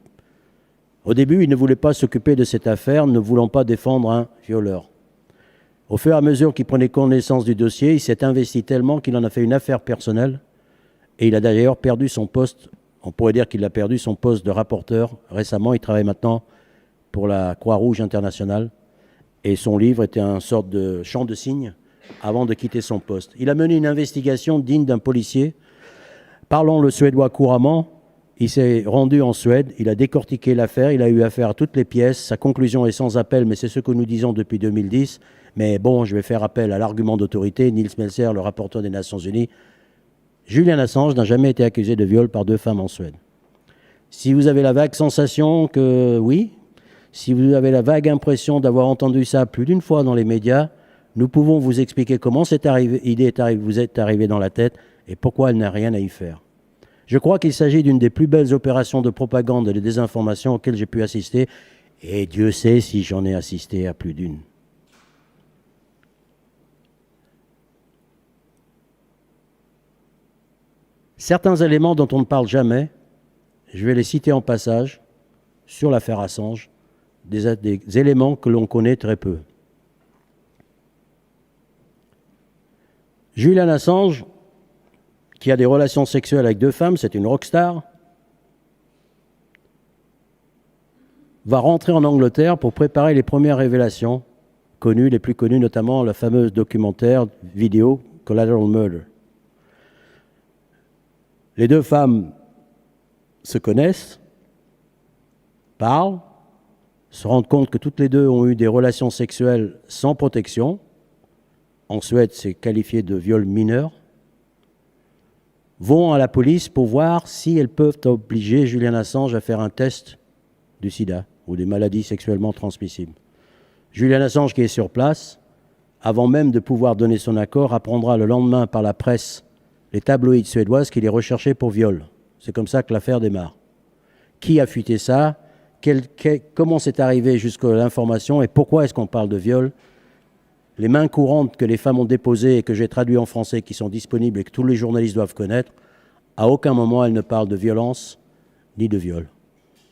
Au début, il ne voulait pas s'occuper de cette affaire, ne voulant pas défendre un violeur. Au fur et à mesure qu'il prenait connaissance du dossier, il s'est investi tellement qu'il en a fait une affaire personnelle. Et il a d'ailleurs perdu son poste. On pourrait dire qu'il a perdu son poste de rapporteur récemment. Il travaille maintenant pour la Croix-Rouge internationale. Et son livre était une sorte de chant de cygne avant de quitter son poste. Il a mené une investigation digne d'un policier. Parlant le suédois couramment, il s'est rendu en Suède, il a décortiqué l'affaire, il a eu affaire à toutes les pièces. Sa conclusion est sans appel, mais c'est ce que nous disons depuis 2010. Mais bon, je vais faire appel à l'argument d'autorité. Nils Melzer, le rapporteur des Nations Unies. Julian Assange n'a jamais été accusé de viol par 2 femmes en Suède. Si vous avez la vague sensation que oui, si vous avez la vague impression d'avoir entendu ça plus d'une fois dans les médias, nous pouvons vous expliquer comment cette idée vous est arrivée dans la tête et pourquoi elle n'a rien à y faire. Je crois qu'il s'agit d'une des plus belles opérations de propagande et de désinformation auxquelles j'ai pu assister, et Dieu sait si j'en ai assisté à plus d'une. Certains éléments dont on ne parle jamais, je vais les citer en passage sur l'affaire Assange, des éléments que l'on connaît très peu. Julian Assange, qui a des relations sexuelles avec 2 femmes, c'est une rockstar, va rentrer en Angleterre pour préparer les premières révélations connues, les plus connues notamment la fameuse documentaire vidéo Collateral Murder. Les 2 femmes se connaissent, parlent, se rendent compte que toutes les 2 ont eu des relations sexuelles sans protection. En Suède, c'est qualifié de viol mineur. Vont à la police pour voir si elles peuvent obliger Julian Assange à faire un test du sida ou des maladies sexuellement transmissibles. Julian Assange, qui est sur place, avant même de pouvoir donner son accord, apprendra le lendemain par la presse, les tabloïds suédoises, qu'il est recherché pour viol. C'est comme ça que l'affaire démarre. Qui a fuité ça ? Comment c'est arrivé jusqu'à l'information et pourquoi est-ce qu'on parle de viol ? Les mains courantes que les femmes ont déposées et que j'ai traduites en français, qui sont disponibles et que tous les journalistes doivent connaître, à aucun moment elles ne parlent de violence ni de viol.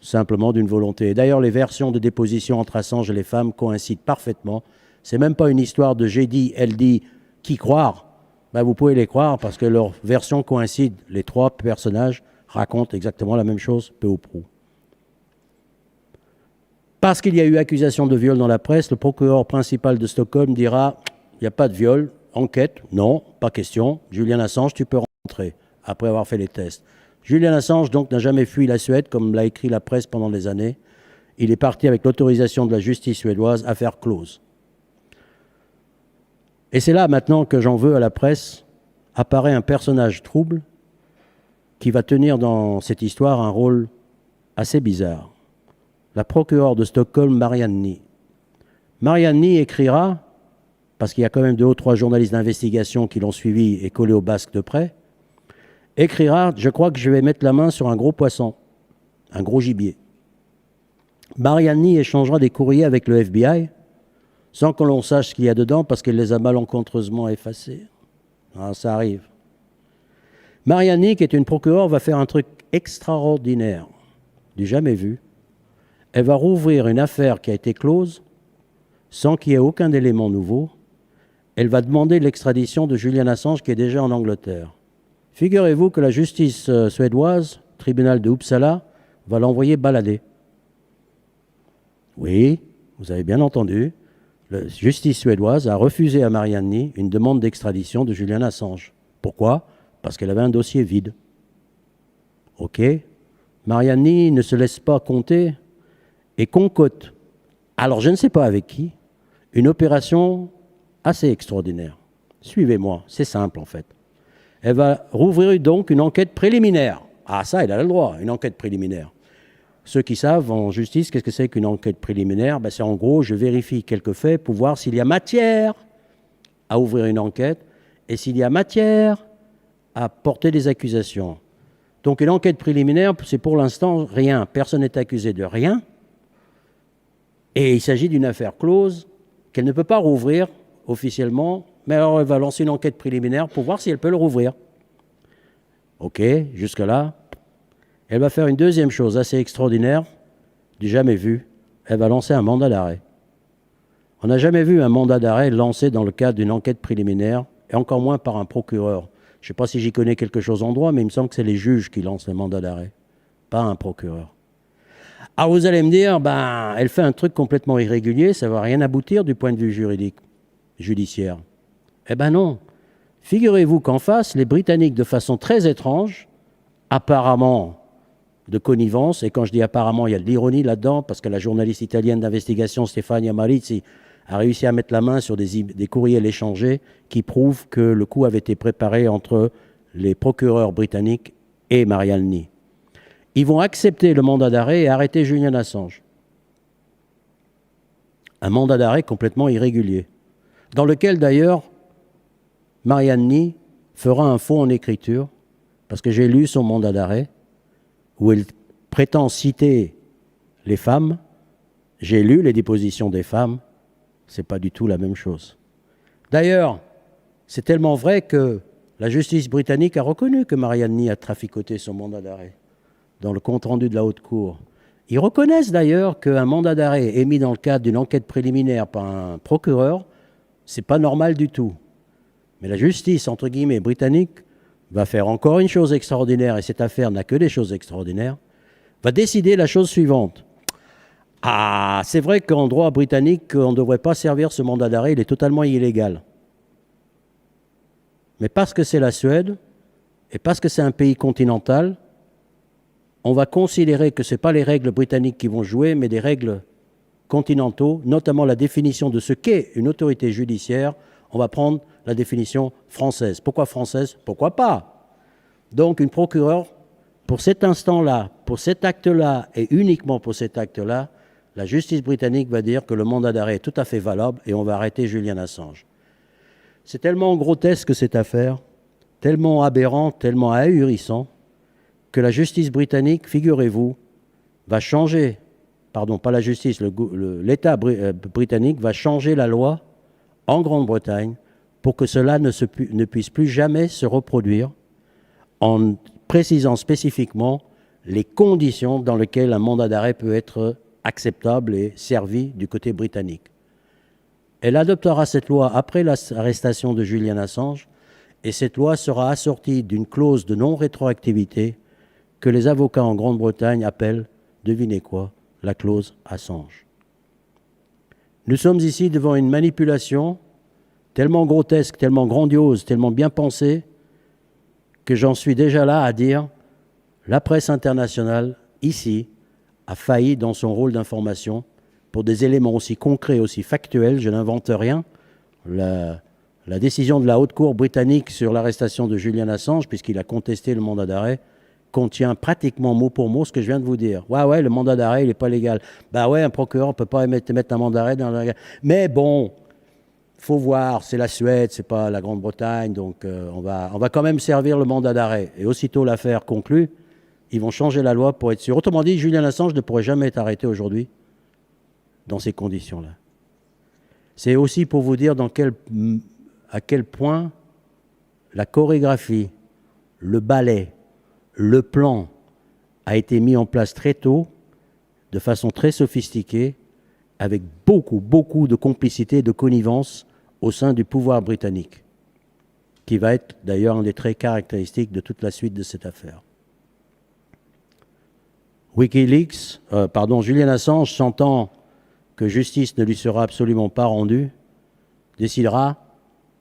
Simplement d'une volonté. Et d'ailleurs, les versions de déposition entre Assange et les femmes coïncident parfaitement. C'est même pas une histoire de j'ai dit, elle dit, qui croire ? Ben, vous pouvez les croire parce que leurs versions coïncident. Les 3 personnages racontent exactement la même chose, peu ou prou. Parce qu'il y a eu accusation de viol dans la presse, le procureur principal de Stockholm dira « il n'y a pas de viol, enquête, non, pas question, Julian Assange, tu peux rentrer » après avoir fait les tests. Julian Assange, donc, n'a jamais fui la Suède, comme l'a écrit la presse pendant des années. Il est parti avec l'autorisation de la justice suédoise, affaire close. Et c'est là, maintenant, que j'en veux à la presse, apparaît un personnage trouble qui va tenir dans cette histoire un rôle assez bizarre. La procureure de Stockholm, Marianne Ny. Marianne Ny écrira, parce qu'il y a quand même 2 ou 3 journalistes d'investigation qui l'ont suivi et collé au basque de près, écrira « Je crois que je vais mettre la main sur un gros poisson, un gros gibier ». Marianne Ny échangera des courriers avec le FBI sans que l'on sache ce qu'il y a dedans parce qu'elle les a malencontreusement effacés. Ah, ça arrive. Marianne Ny, qui est une procureure, va faire un truc extraordinaire, du jamais vu. Elle va rouvrir une affaire qui a été close sans qu'il y ait aucun élément nouveau. Elle va demander l'extradition de Julian Assange qui est déjà en Angleterre. Figurez-vous que la justice suédoise, tribunal de Uppsala, va l'envoyer balader. Oui, vous avez bien entendu, la justice suédoise a refusé à Marianne Ny une demande d'extradition de Julian Assange. Pourquoi? Parce qu'elle avait un dossier vide. Ok. Marianne Ny ne se laisse pas compter et concote, alors je ne sais pas avec qui, une opération assez extraordinaire. Suivez-moi, c'est simple en fait. Elle va rouvrir donc une enquête préliminaire. Ah ça, elle a le droit, une enquête préliminaire. Ceux qui savent en justice, qu'est-ce que c'est qu'une enquête préliminaire? C'est en gros, je vérifie quelques faits pour voir s'il y a matière à ouvrir une enquête et s'il y a matière à porter des accusations. Donc une enquête préliminaire, c'est pour l'instant rien. Personne n'est accusé de rien. Et il s'agit d'une affaire close qu'elle ne peut pas rouvrir officiellement, mais alors elle va lancer une enquête préliminaire pour voir si elle peut le rouvrir. Ok, jusque-là. Elle va faire une deuxième chose assez extraordinaire, du jamais vu. Elle va lancer un mandat d'arrêt. On n'a jamais vu un mandat d'arrêt lancé dans le cadre d'une enquête préliminaire, et encore moins par un procureur. Je ne sais pas si j'y connais quelque chose en droit, mais il me semble que c'est les juges qui lancent le mandat d'arrêt, pas un procureur. Alors vous allez me dire, elle fait un truc complètement irrégulier, ça ne va rien aboutir du point de vue juridique, judiciaire. Eh ben non. Figurez-vous qu'en face, les Britanniques, de façon très étrange, apparemment de connivence, et quand je dis apparemment, il y a de l'ironie là-dedans, parce que la journaliste italienne d'investigation Stefania Marizzi a réussi à mettre la main sur des courriels échangés qui prouvent que le coup avait été préparé entre les procureurs britanniques et Marianne Ny. Ils vont accepter le mandat d'arrêt et arrêter Julian Assange. Un mandat d'arrêt complètement irrégulier, dans lequel d'ailleurs Marianne Ny fera un faux en écriture, parce que j'ai lu son mandat d'arrêt, où elle prétend citer les femmes. J'ai lu les dépositions des femmes, c'est pas du tout la même chose. D'ailleurs, c'est tellement vrai que la justice britannique a reconnu que Marianne Ny a traficoté son mandat d'arrêt dans le compte-rendu de la Haute Cour. Ils reconnaissent d'ailleurs qu'un mandat d'arrêt émis dans le cadre d'une enquête préliminaire par un procureur, c'est pas normal du tout. Mais la justice, entre guillemets, britannique, va faire encore une chose extraordinaire, et cette affaire n'a que des choses extraordinaires, va décider la chose suivante. Ah, c'est vrai qu'en droit britannique, on ne devrait pas servir ce mandat d'arrêt, il est totalement illégal. Mais parce que c'est la Suède, et parce que c'est un pays continental, on va considérer que ce n'est pas les règles britanniques qui vont jouer, mais des règles continentaux, notamment la définition de ce qu'est une autorité judiciaire. On va prendre la définition française. Pourquoi française? Pourquoi pas? Donc une procureure, pour cet instant-là, pour cet acte-là, et uniquement pour cet acte-là, la justice britannique va dire que le mandat d'arrêt est tout à fait valable et on va arrêter Julian Assange. C'est tellement grotesque cette affaire, tellement aberrant, tellement ahurissant, que la justice britannique, figurez-vous, va changer, pardon, pas la justice, l'État britannique va changer la loi en Grande-Bretagne pour que cela ne puisse plus jamais se reproduire, en précisant spécifiquement les conditions dans lesquelles un mandat d'arrêt peut être acceptable et servi du côté britannique. Elle adoptera cette loi après l'arrestation de Julian Assange, et cette loi sera assortie d'une clause de non-rétroactivité que les avocats en Grande-Bretagne appellent, devinez quoi, la clause Assange. Nous sommes ici devant une manipulation tellement grotesque, tellement grandiose, tellement bien pensée, que j'en suis déjà là à dire la presse internationale, ici, a failli dans son rôle d'information pour des éléments aussi concrets, aussi factuels, je n'invente rien. La décision de la Haute Cour britannique sur l'arrestation de Julian Assange, puisqu'il a contesté le mandat d'arrêt, contient pratiquement mot pour mot ce que je viens de vous dire. Ouais, le mandat d'arrêt, il n'est pas légal. Bah ouais, un procureur ne peut pas mettre un mandat d'arrêt dans la... Mais bon, faut voir, c'est la Suède, c'est pas la Grande-Bretagne, donc on va quand même servir le mandat d'arrêt. Et aussitôt l'affaire conclue, ils vont changer la loi pour être sûr. Autrement dit, Julian Assange ne pourrait jamais être arrêté aujourd'hui dans ces conditions-là. C'est aussi pour vous dire à quel point la chorégraphie, le ballet, le plan a été mis en place très tôt, de façon très sophistiquée, avec beaucoup de complicité et de connivence au sein du pouvoir britannique, qui va être d'ailleurs un des traits caractéristiques de toute la suite de cette affaire. Julian Assange, sentant que justice ne lui sera absolument pas rendue, décidera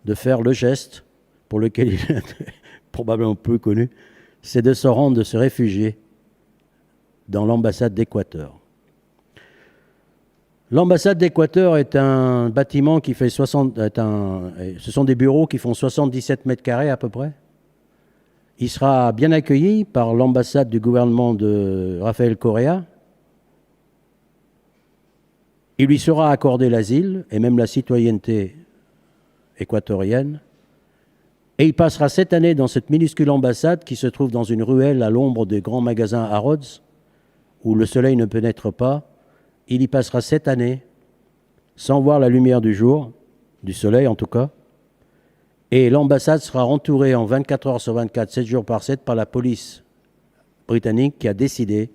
de faire le geste pour lequel il est probablement peu connu, c'est de se rendre, de se réfugier dans l'ambassade d'Équateur. L'ambassade d'Équateur est un bâtiment qui fait ce sont des bureaux qui font 77 mètres carrés à peu près. Il sera bien accueilli par l'ambassade du gouvernement de Rafael Correa. Il lui sera accordé l'asile et même la citoyenneté équatorienne. Et il passera 7 années dans cette minuscule ambassade qui se trouve dans une ruelle à l'ombre des grands magasins Harrods, où le soleil ne pénètre pas. Il y passera 7 années sans voir la lumière du jour, du soleil en tout cas. Et l'ambassade sera entourée en 24 heures sur 24, 7 jours par 7, par la police britannique qui a décidé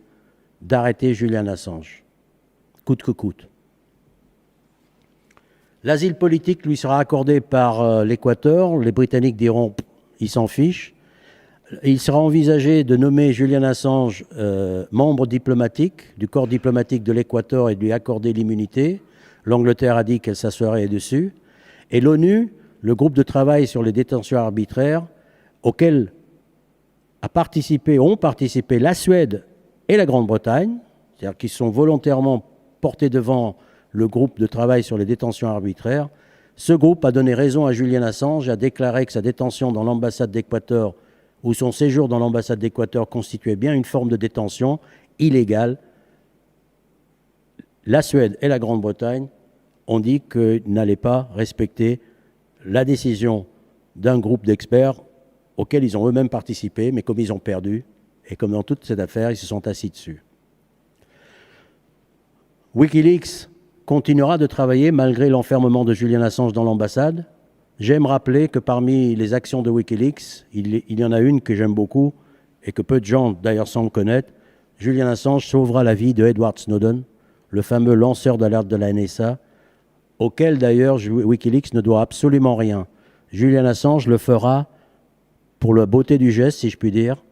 d'arrêter Julian Assange, coûte que coûte. L'asile politique lui sera accordé par l'Équateur. Les Britanniques diront « ils s'en fichent ». Il sera envisagé de nommer Julian Assange membre diplomatique du corps diplomatique de l'Équateur et de lui accorder l'immunité. L'Angleterre a dit qu'elle s'assoirait dessus. Et l'ONU, le groupe de travail sur les détentions arbitraires, auquel ont participé la Suède et la Grande-Bretagne, c'est-à-dire qu'ils sont volontairement portés devant le groupe de travail sur les détentions arbitraires. Ce groupe a donné raison à Julian Assange, a déclaré que sa détention dans l'ambassade d'Équateur ou son séjour dans l'ambassade d'Équateur constituait bien une forme de détention illégale. La Suède et la Grande-Bretagne ont dit qu'ils n'allaient pas respecter la décision d'un groupe d'experts auquel ils ont eux-mêmes participé, mais comme ils ont perdu, et comme dans toute cette affaire, ils se sont assis dessus. Wikileaks continuera de travailler malgré l'enfermement de Julian Assange dans l'ambassade. J'aime rappeler que parmi les actions de Wikileaks, il y en a une que j'aime beaucoup et que peu de gens d'ailleurs semblent connaître. Julian Assange sauvera la vie de Edward Snowden, le fameux lanceur d'alerte de la NSA, auquel d'ailleurs Wikileaks ne doit absolument rien. Julian Assange le fera pour la beauté du geste, si je puis dire,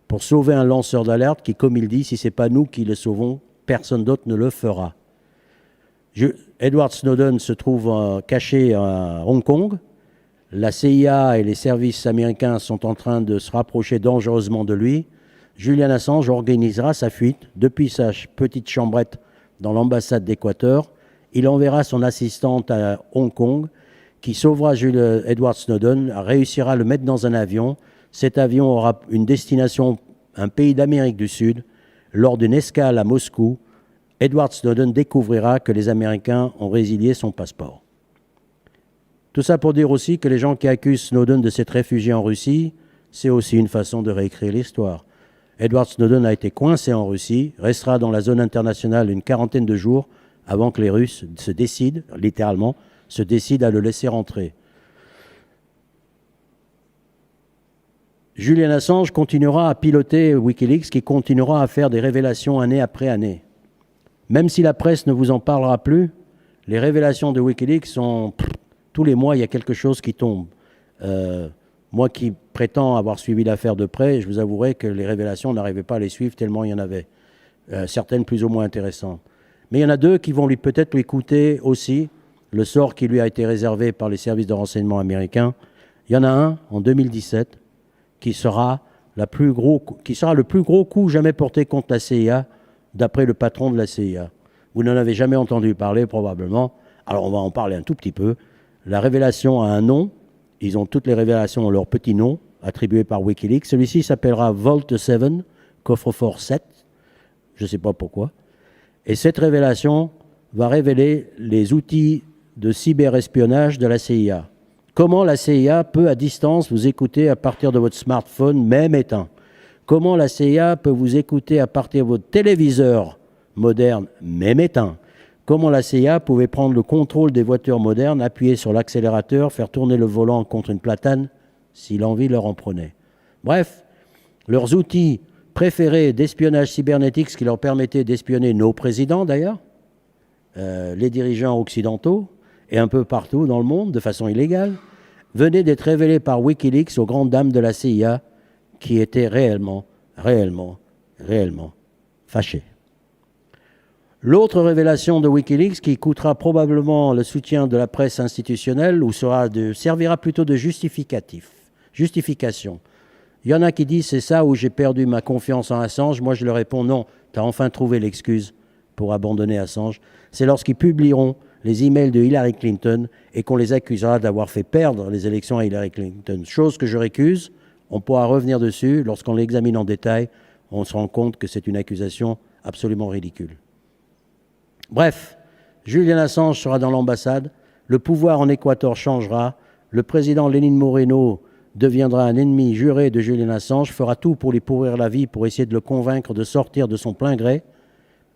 pour sauver un lanceur d'alerte qui, comme il dit, si ce n'est pas nous qui le sauvons, personne d'autre ne le fera. Edward Snowden se trouve caché à Hong Kong. La CIA et les services américains sont en train de se rapprocher dangereusement de lui. Julian Assange organisera sa fuite depuis sa petite chambrette dans l'ambassade d'Équateur. Il enverra son assistante à Hong Kong qui sauvera Edward Snowden, réussira à le mettre dans un avion. Cet avion aura une destination, un pays d'Amérique du Sud. Lors d'une escale à Moscou, Edward Snowden découvrira que les Américains ont résilié son passeport. Tout ça pour dire aussi que les gens qui accusent Snowden de s'être réfugié en Russie, c'est aussi une façon de réécrire l'histoire. Edward Snowden a été coincé en Russie, restera dans la zone internationale une quarantaine de jours avant que les Russes se décident, littéralement, se décident à le laisser rentrer. Julian Assange continuera à piloter Wikileaks, qui continuera à faire des révélations année après année. Même si la presse ne vous en parlera plus, les révélations de Wikileaks sont... tous les mois, il y a quelque chose qui tombe. Moi qui prétends avoir suivi l'affaire de près, je vous avouerai que les révélations, on n'arrivait pas à les suivre tellement il y en avait. Certaines plus ou moins intéressantes. Mais il y en a deux qui vont peut-être lui coûter aussi le sort qui lui a été réservé par les services de renseignement américains. Il y en a un, en 2017, qui sera le plus gros coup jamais porté contre la CIA, d'après le patron de la CIA. Vous n'en avez jamais entendu parler, probablement. Alors, on va en parler un tout petit peu. La révélation a un nom. Ils ont toutes les révélations en leur petit nom, attribué par Wikileaks. Celui-ci s'appellera Vault 7, coffre-fort 7. Je ne sais pas pourquoi. Et cette révélation va révéler les outils de cyberespionnage de la CIA. Comment la CIA peut, à distance, vous écouter à partir de votre smartphone, même éteint. Comment la CIA peut vous écouter à partir de votre téléviseur moderne, même éteint. Comment la CIA pouvait prendre le contrôle des voitures modernes, appuyer sur l'accélérateur, faire tourner le volant contre une platane, si l'envie leur en prenait. Bref, leurs outils préférés d'espionnage cybernétique, ce qui leur permettait d'espionner nos présidents d'ailleurs, les dirigeants occidentaux, et un peu partout dans le monde, de façon illégale, venaient d'être révélés par Wikileaks aux grandes dames de la CIA, qui étaient réellement fâchées. L'autre révélation de Wikileaks, qui coûtera probablement le soutien de la presse institutionnelle, ou servira plutôt de justification. Il y en a qui disent, c'est ça où j'ai perdu ma confiance en Assange. Moi, je leur réponds, non, tu as enfin trouvé l'excuse pour abandonner Assange. C'est lorsqu'ils publieront les emails de Hillary Clinton et qu'on les accusera d'avoir fait perdre les élections à Hillary Clinton. Chose que je récuse, on pourra revenir dessus. Lorsqu'on l'examine en détail, on se rend compte que c'est une accusation absolument ridicule. Bref, Julian Assange sera dans l'ambassade, le pouvoir en Équateur changera, le président Lénine Moreno deviendra un ennemi juré de Julian Assange, fera tout pour lui pourrir la vie, pour essayer de le convaincre de sortir de son plein gré,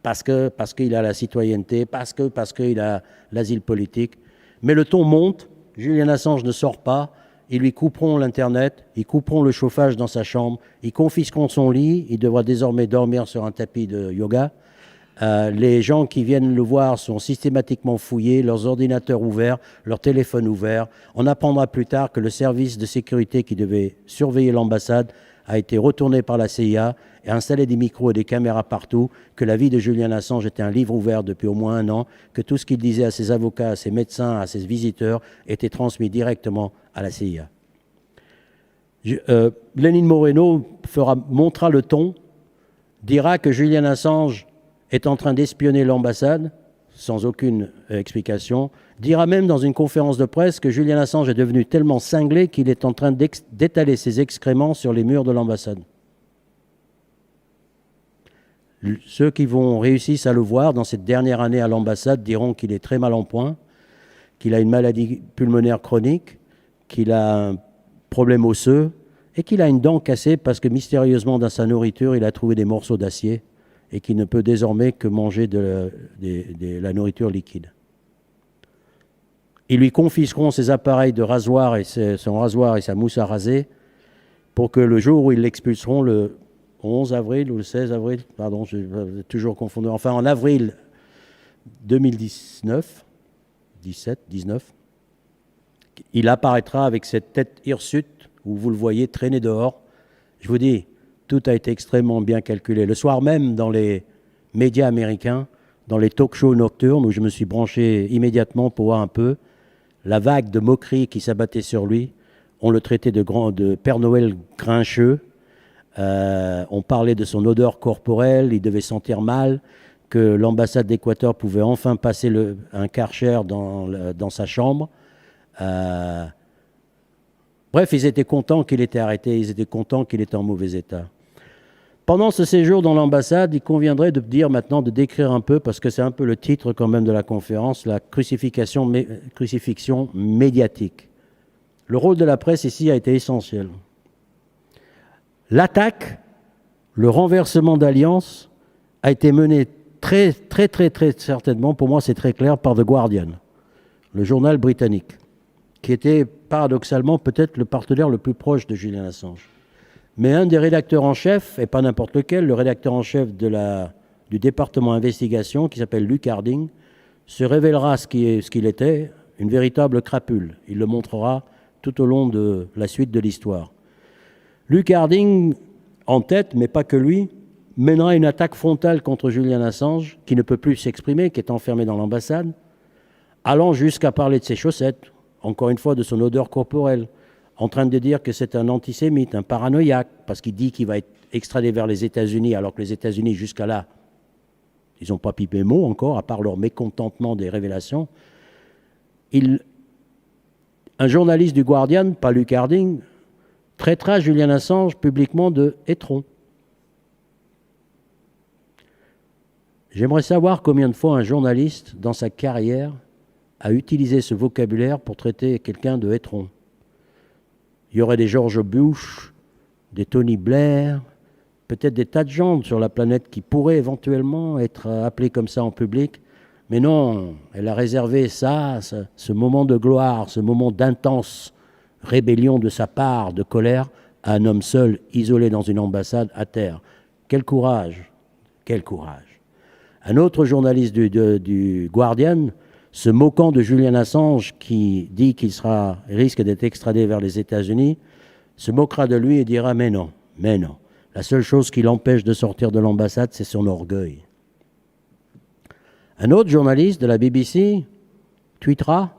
parce qu'il a la citoyenneté, parce qu'il a l'asile politique. Mais le ton monte, Julian Assange ne sort pas, ils lui couperont l'Internet, ils couperont le chauffage dans sa chambre, ils confisqueront son lit, il devra désormais dormir sur un tapis de yoga. Les gens qui viennent le voir sont systématiquement fouillés, leurs ordinateurs ouverts, leurs téléphones ouverts. On apprendra plus tard que le service de sécurité qui devait surveiller l'ambassade a été retourné par la CIA et a installé des micros et des caméras partout, que la vie de Julian Assange était un livre ouvert depuis au moins 1 an, que tout ce qu'il disait à ses avocats, à ses médecins, à ses visiteurs était transmis directement à la CIA. Lénine Moreno montrera le ton, dira que Julian Assange est en train d'espionner l'ambassade, sans aucune explication, dira même dans une conférence de presse que Julian Assange est devenu tellement cinglé qu'il est en train d'étaler ses excréments sur les murs de l'ambassade. Ceux qui vont réussir à le voir dans cette dernière année à l'ambassade diront qu'il est très mal en point, qu'il a une maladie pulmonaire chronique, qu'il a un problème osseux et qu'il a une dent cassée parce que mystérieusement dans sa nourriture, il a trouvé des morceaux d'acier et qu'il ne peut désormais que manger de la nourriture liquide. Ils lui confisqueront ses appareils de rasoir et son rasoir et sa mousse à raser pour que le jour où ils l'expulseront, le 11 avril ou le 16 avril, pardon, je vais toujours confondre, enfin en avril 2019, 19, il apparaîtra avec cette tête hirsute où vous le voyez traîner dehors. Je vous dis, tout a été extrêmement bien calculé. Le soir même, dans les médias américains, dans les talk-shows nocturnes, où je me suis branché immédiatement pour voir un peu, la vague de moqueries qui s'abattait sur lui, on le traitait de Père Noël grincheux, on parlait de son odeur corporelle, il devait sentir mal, que l'ambassade d'Équateur pouvait enfin passer un Karcher dans sa chambre. Bref, ils étaient contents qu'il était arrêté, ils étaient contents qu'il était en mauvais état. Pendant ce séjour dans l'ambassade, il conviendrait de dire maintenant, de décrire un peu, parce que c'est un peu le titre quand même de la conférence, la crucifixion médiatique. Le rôle de la presse ici a été essentiel. L'attaque, le renversement d'alliance a été mené très certainement, pour moi c'est très clair, par The Guardian, le journal britannique, qui était paradoxalement peut-être le partenaire le plus proche de Julian Assange. Mais un des rédacteurs en chef, et pas n'importe lequel, le rédacteur en chef du département investigation, qui s'appelle Luke Harding, se révélera ce qu'il était, une véritable crapule. Il le montrera tout au long de la suite de l'histoire. Luke Harding, en tête, mais pas que lui, mènera une attaque frontale contre Julian Assange, qui ne peut plus s'exprimer, qui est enfermé dans l'ambassade, allant jusqu'à parler de ses chaussettes, encore une fois de son odeur corporelle, en train de dire que c'est un antisémite, un paranoïaque, parce qu'il dit qu'il va être extradé vers les États-Unis, alors que les États-Unis, jusqu'à là, ils n'ont pas pipé mot encore, à part leur mécontentement des révélations. Un journaliste du Guardian, pas Luke Harding, traitera Julian Assange publiquement de étron. J'aimerais savoir combien de fois un journaliste, dans sa carrière, a utilisé ce vocabulaire pour traiter quelqu'un de étron. Il y aurait des George Bush, des Tony Blair, peut-être des tas de gens sur la planète qui pourraient éventuellement être appelés comme ça en public. Mais non, elle a réservé ça, ce moment de gloire, ce moment d'intense rébellion de sa part, de colère, à un homme seul, isolé dans une ambassade à terre. Quel courage! Quel courage! Un autre journaliste du Guardian, se moquant de Julian Assange, qui dit qu'il risque d'être extradé vers les États-Unis, se moquera de lui et dira « mais non, mais non ». La seule chose qui l'empêche de sortir de l'ambassade, c'est son orgueil. Un autre journaliste de la BBC tweetera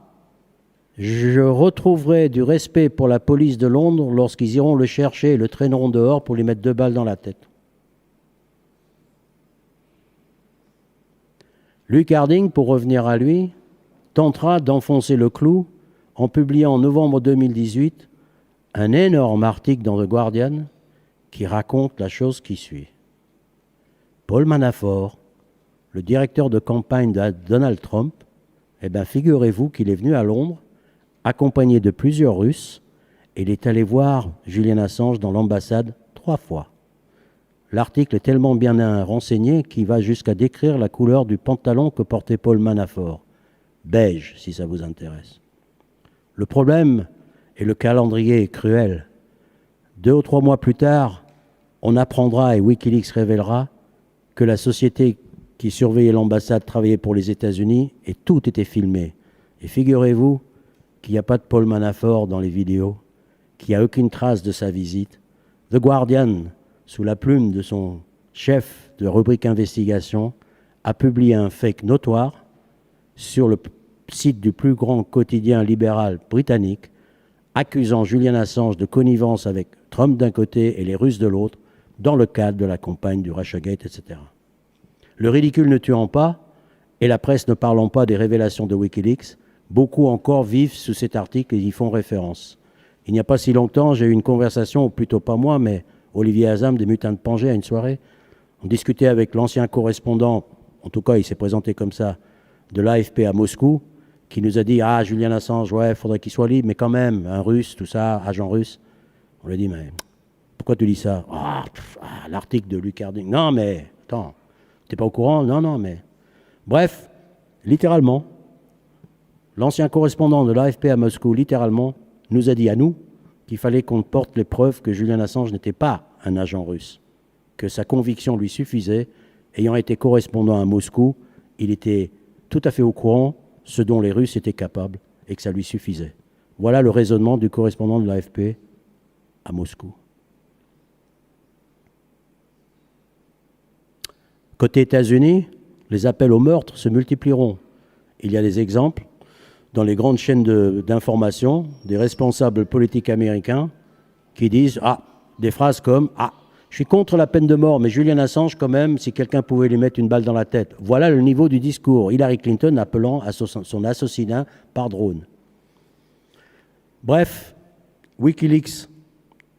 « Je retrouverai du respect pour la police de Londres lorsqu'ils iront le chercher et le traîneront dehors pour lui mettre 2 balles dans la tête. » Luke Harding, pour revenir à lui, tentera d'enfoncer le clou en publiant en novembre 2018 un énorme article dans The Guardian qui raconte la chose qui suit. Paul Manafort, le directeur de campagne de Donald Trump, figurez-vous qu'il est venu à Londres accompagné de plusieurs Russes et il est allé voir Julian Assange dans l'ambassade 3 fois. L'article est tellement bien renseigné qu'il va jusqu'à décrire la couleur du pantalon que portait Paul Manafort. Beige, si ça vous intéresse. Le problème, et le calendrier est cruel, 2 ou 3 mois plus tard, on apprendra et Wikileaks révélera que la société qui surveillait l'ambassade travaillait pour les États-Unis et tout était filmé. Et figurez-vous qu'il n'y a pas de Paul Manafort dans les vidéos, qu'il n'y a aucune trace de sa visite. The Guardian, sous la plume de son chef de rubrique investigation, a publié un fake notoire sur le site du plus grand quotidien libéral britannique, accusant Julian Assange de connivence avec Trump d'un côté et les Russes de l'autre, dans le cadre de la campagne du Russiagate, etc. Le ridicule ne tuant pas, et la presse ne parlant pas des révélations de Wikileaks, beaucoup encore vivent sous cet article et y font référence. Il n'y a pas si longtemps, j'ai eu une conversation, ou plutôt pas moi, mais Olivier Azam des Mutins de Pangée à une soirée. On discutait avec l'ancien correspondant, en tout cas il s'est présenté comme ça, de l'AFP à Moscou, qui nous a dit « Ah, Julian Assange, ouais, il faudrait qu'il soit libre, mais quand même, un Russe, tout ça, agent russe. » On lui a dit « Mais pourquoi tu dis ça ?»« L'article de Luke Harding. »« Non, mais, attends, t'es pas au courant ?»« Non, non, mais... » Bref, littéralement, l'ancien correspondant de l'AFP à Moscou, littéralement, nous a dit à nous qu'il fallait qu'on porte les preuves que Julian Assange n'était pas un agent russe, que sa conviction lui suffisait. Ayant été correspondant à Moscou, il était tout à fait au courant ce dont les Russes étaient capables et que ça lui suffisait. Voilà le raisonnement du correspondant de l'AFP à Moscou. Côté États-Unis, les appels au meurtre se multiplieront. Il y a des exemples dans les grandes chaînes d'information, des responsables politiques américains qui disent des phrases comme « Ah, je suis contre la peine de mort, mais Julian Assange, quand même, si quelqu'un pouvait lui mettre une balle dans la tête. » Voilà le niveau du discours. Hillary Clinton appelant à son assassinat par drone. Bref, Wikileaks,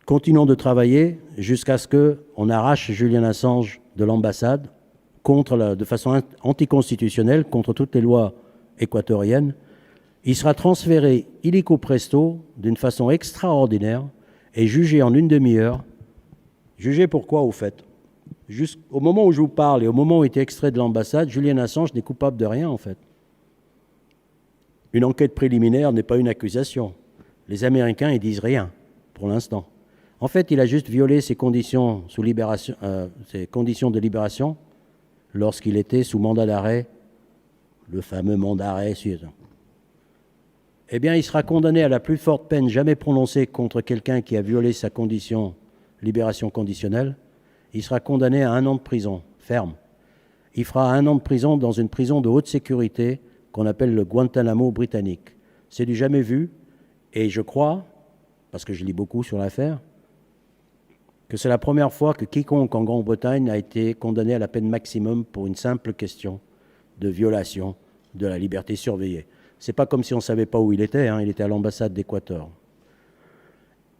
continuons de travailler jusqu'à ce qu'on arrache Julian Assange de l'ambassade de façon anticonstitutionnelle, contre toutes les lois équatoriennes. Il sera transféré illico presto, d'une façon extraordinaire, et jugé en une demi-heure. Jugé pourquoi, au fait? Juste au moment où je vous parle et au moment où il était extrait de l'ambassade, Julian Assange n'est coupable de rien, en fait. Une enquête préliminaire n'est pas une accusation. Les Américains, ils disent rien, pour l'instant. En fait, il a juste violé ses conditions de libération lorsqu'il était sous mandat d'arrêt, le fameux mandat d'arrêt. Eh bien, il sera condamné à la plus forte peine jamais prononcée contre quelqu'un qui a violé sa condition libération conditionnelle. il sera condamné à 1 an de prison ferme. Il fera 1 an de prison dans une prison de haute sécurité qu'on appelle le Guantanamo britannique. C'est du jamais vu, et je crois, parce que je lis beaucoup sur l'affaire, que c'est la première fois que quiconque en Grande-Bretagne a été condamné à la peine maximum pour une simple question de violation de la liberté surveillée. C'est pas comme si on ne savait pas où il était, hein, il était à l'ambassade d'Équateur.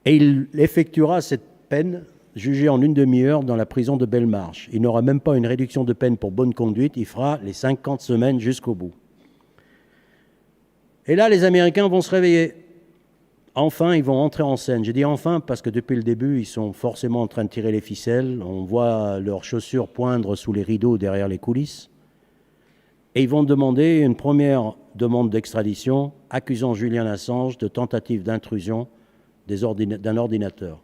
Et il effectuera cette peine jugé en 1 demi-heure dans la prison de Belmarsh. Il n'aura même pas une réduction de peine pour bonne conduite, il fera les 50 semaines jusqu'au bout. Et là, les Américains vont se réveiller. Enfin, ils vont entrer en scène. Je dis enfin parce que depuis le début, ils sont forcément en train de tirer les ficelles. On voit leurs chaussures poindre sous les rideaux derrière les coulisses. Et ils vont demander une première demande d'extradition accusant Julian Assange de tentative d'intrusion d'un ordinateur.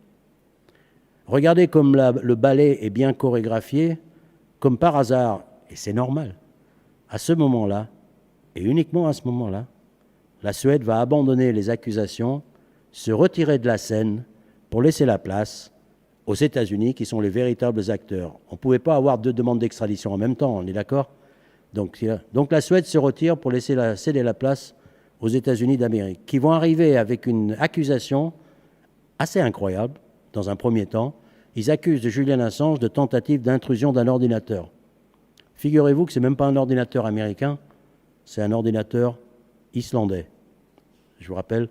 Regardez comme le ballet est bien chorégraphié, comme par hasard, et c'est normal. À ce moment-là, et uniquement à ce moment-là, la Suède va abandonner les accusations, se retirer de la scène pour laisser la place aux États-Unis qui sont les véritables acteurs. On ne pouvait pas avoir 2 demandes d'extradition en même temps, on est d'accord ? Donc la Suède se retire pour céder la place aux États-Unis d'Amérique, qui vont arriver avec une accusation assez incroyable. Dans un premier temps, ils accusent de Julian Assange de tentative d'intrusion d'un ordinateur. Figurez-vous que ce n'est même pas un ordinateur américain, c'est un ordinateur islandais. Je vous rappelle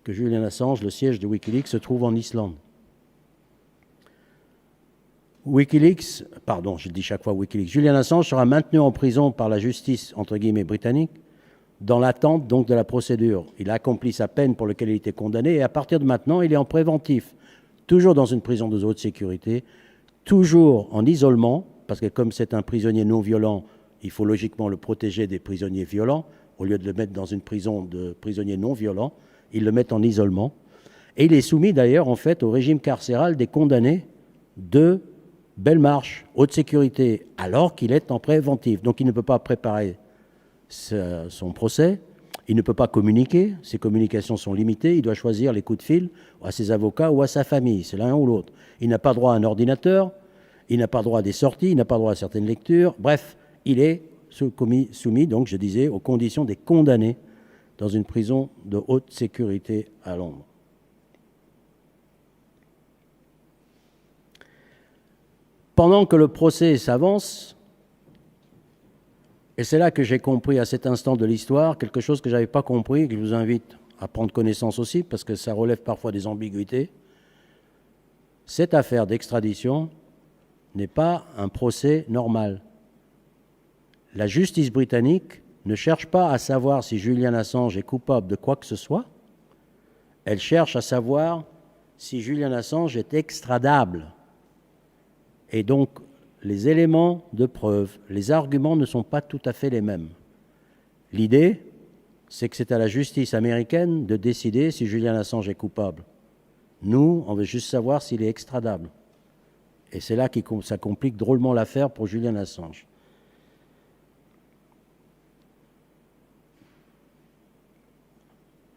que Julian Assange, le siège de Wikileaks, se trouve en Islande. Wikileaks, pardon, je dis chaque fois Wikileaks, Julian Assange sera maintenu en prison par la justice, entre guillemets, britannique, dans l'attente donc de la procédure. Il a accompli sa peine pour laquelle il était condamné et à partir de maintenant, il est en préventif. Toujours dans une prison de haute sécurité, toujours en isolement, parce que comme c'est un prisonnier non violent, il faut logiquement le protéger des prisonniers violents. Au lieu de le mettre dans une prison de prisonniers non violents, ils le mettent en isolement. Et il est soumis d'ailleurs en fait au régime carcéral des condamnés de Belmarsh, haute sécurité, alors qu'il est en préventif. Donc il ne peut pas préparer son procès, il ne peut pas communiquer, ses communications sont limitées, il doit choisir les coups de fil à ses avocats ou à sa famille, c'est l'un ou l'autre. Il n'a pas droit à un ordinateur, il n'a pas droit à des sorties, il n'a pas droit à certaines lectures, bref, il est soumis, donc je disais, aux conditions des condamnés dans une prison de haute sécurité à Londres. Pendant que le procès s'avance, et c'est là que j'ai compris à cet instant de l'histoire quelque chose que je n'avais pas compris, que je vous invite à prendre connaissance aussi, parce que ça relève parfois des ambiguïtés. Cette affaire d'extradition n'est pas un procès normal. La justice britannique ne cherche pas à savoir si Julian Assange est coupable de quoi que ce soit. Elle cherche à savoir si Julian Assange est extradable. Et donc, les éléments de preuve, les arguments ne sont pas tout à fait les mêmes. L'idée, c'est que c'est à la justice américaine de décider si Julian Assange est coupable. Nous, on veut juste savoir s'il est extradable. Et c'est là que ça complique drôlement l'affaire pour Julian Assange.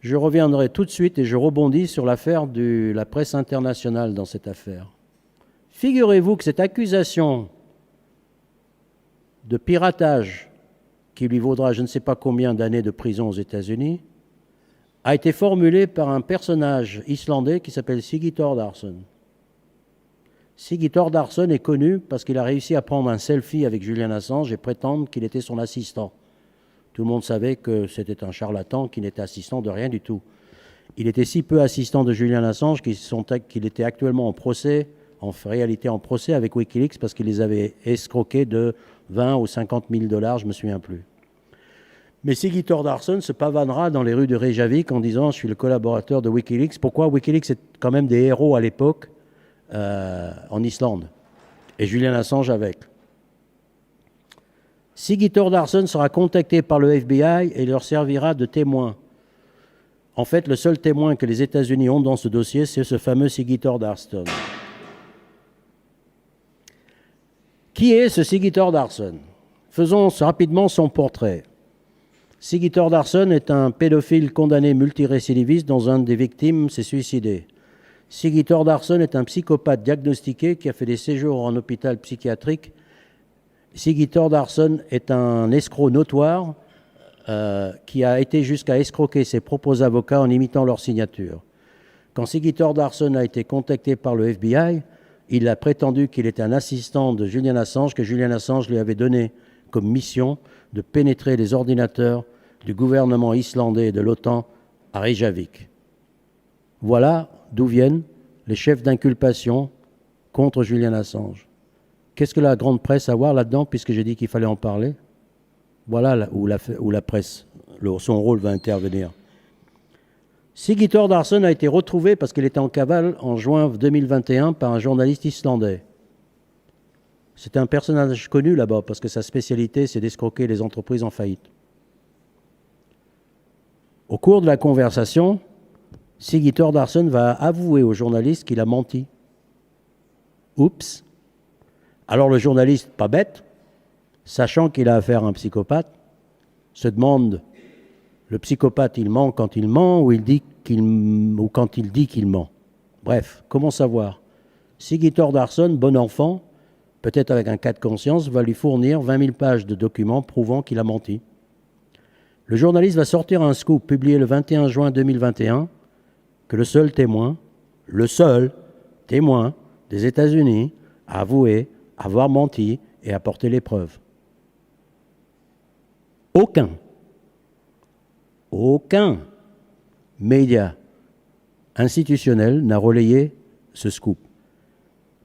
Je reviendrai tout de suite et je rebondis sur l'affaire de la presse internationale dans cette affaire. Figurez-vous que cette accusation de piratage, qui lui vaudra je ne sais pas combien d'années de prison aux États-Unis, a été formulée par un personnage islandais qui s'appelle Siggi Thordarson. Siggi Thordarson est connu parce qu'il a réussi à prendre un selfie avec Julian Assange et prétendre qu'il était son assistant. Tout le monde savait que c'était un charlatan qui n'était assistant de rien du tout. Il était si peu assistant de Julian Assange qu'il était actuellement en réalité en procès avec Wikileaks parce qu'il les avait escroqués de 20 ou 50 000 $, je ne me souviens plus. Mais Siggi Thordarson se pavanera dans les rues de Reykjavik en disant « je suis le collaborateur de Wikileaks ». Pourquoi Wikileaks est quand même des héros à l'époque en Islande, et Julian Assange avec. Siggi Thordarson sera contacté par le FBI et leur servira de témoin. En fait, le seul témoin que les États-Unis ont dans ce dossier, c'est ce fameux Siggi Thordarson. Qui est ce Siggi Thordarson ? Faisons rapidement son portrait. Siggi Thordarson est un pédophile condamné multirécidiviste dont un des victimes s'est suicidé. Siggy Thordarson est un psychopathe diagnostiqué qui a fait des séjours en hôpital psychiatrique. Siggy Thordarson est un escroc notoire qui a été jusqu'à escroquer ses propres avocats en imitant leur signature. Quand Siggy Thordarson a été contacté par le FBI, il a prétendu qu'il était un assistant de Julian Assange, que Julian Assange lui avait donné comme mission de pénétrer les ordinateurs du gouvernement islandais et de l'OTAN à Reykjavik. Voilà d'où viennent les chefs d'inculpation contre Julian Assange. Qu'est-ce que la grande presse a à voir là-dedans, puisque j'ai dit qu'il fallait en parler? Voilà où la presse, son rôle va intervenir. Siggy Thordarson a été retrouvé parce qu'il était en cavale en juin 2021 par un journaliste islandais. C'est un personnage connu là-bas parce que sa spécialité, c'est d'escroquer les entreprises en faillite. Au cours de la conversation, Siggy Thordarson va avouer au journaliste qu'il a menti. Oups! Alors le journaliste, pas bête, sachant qu'il a affaire à un psychopathe, se demande, le psychopathe, il ment quand il ment ou quand il dit qu'il ment. Bref, comment savoir? Siggy Thordarson, bon enfant, peut-être avec un cas de conscience, va lui fournir 20 000 pages de documents prouvant qu'il a menti. Le journaliste va sortir un scoop publié le 21 juin 2021 que le seul témoin des États-Unis a avoué avoir menti et apporté les preuves. Aucun média institutionnel n'a relayé ce scoop.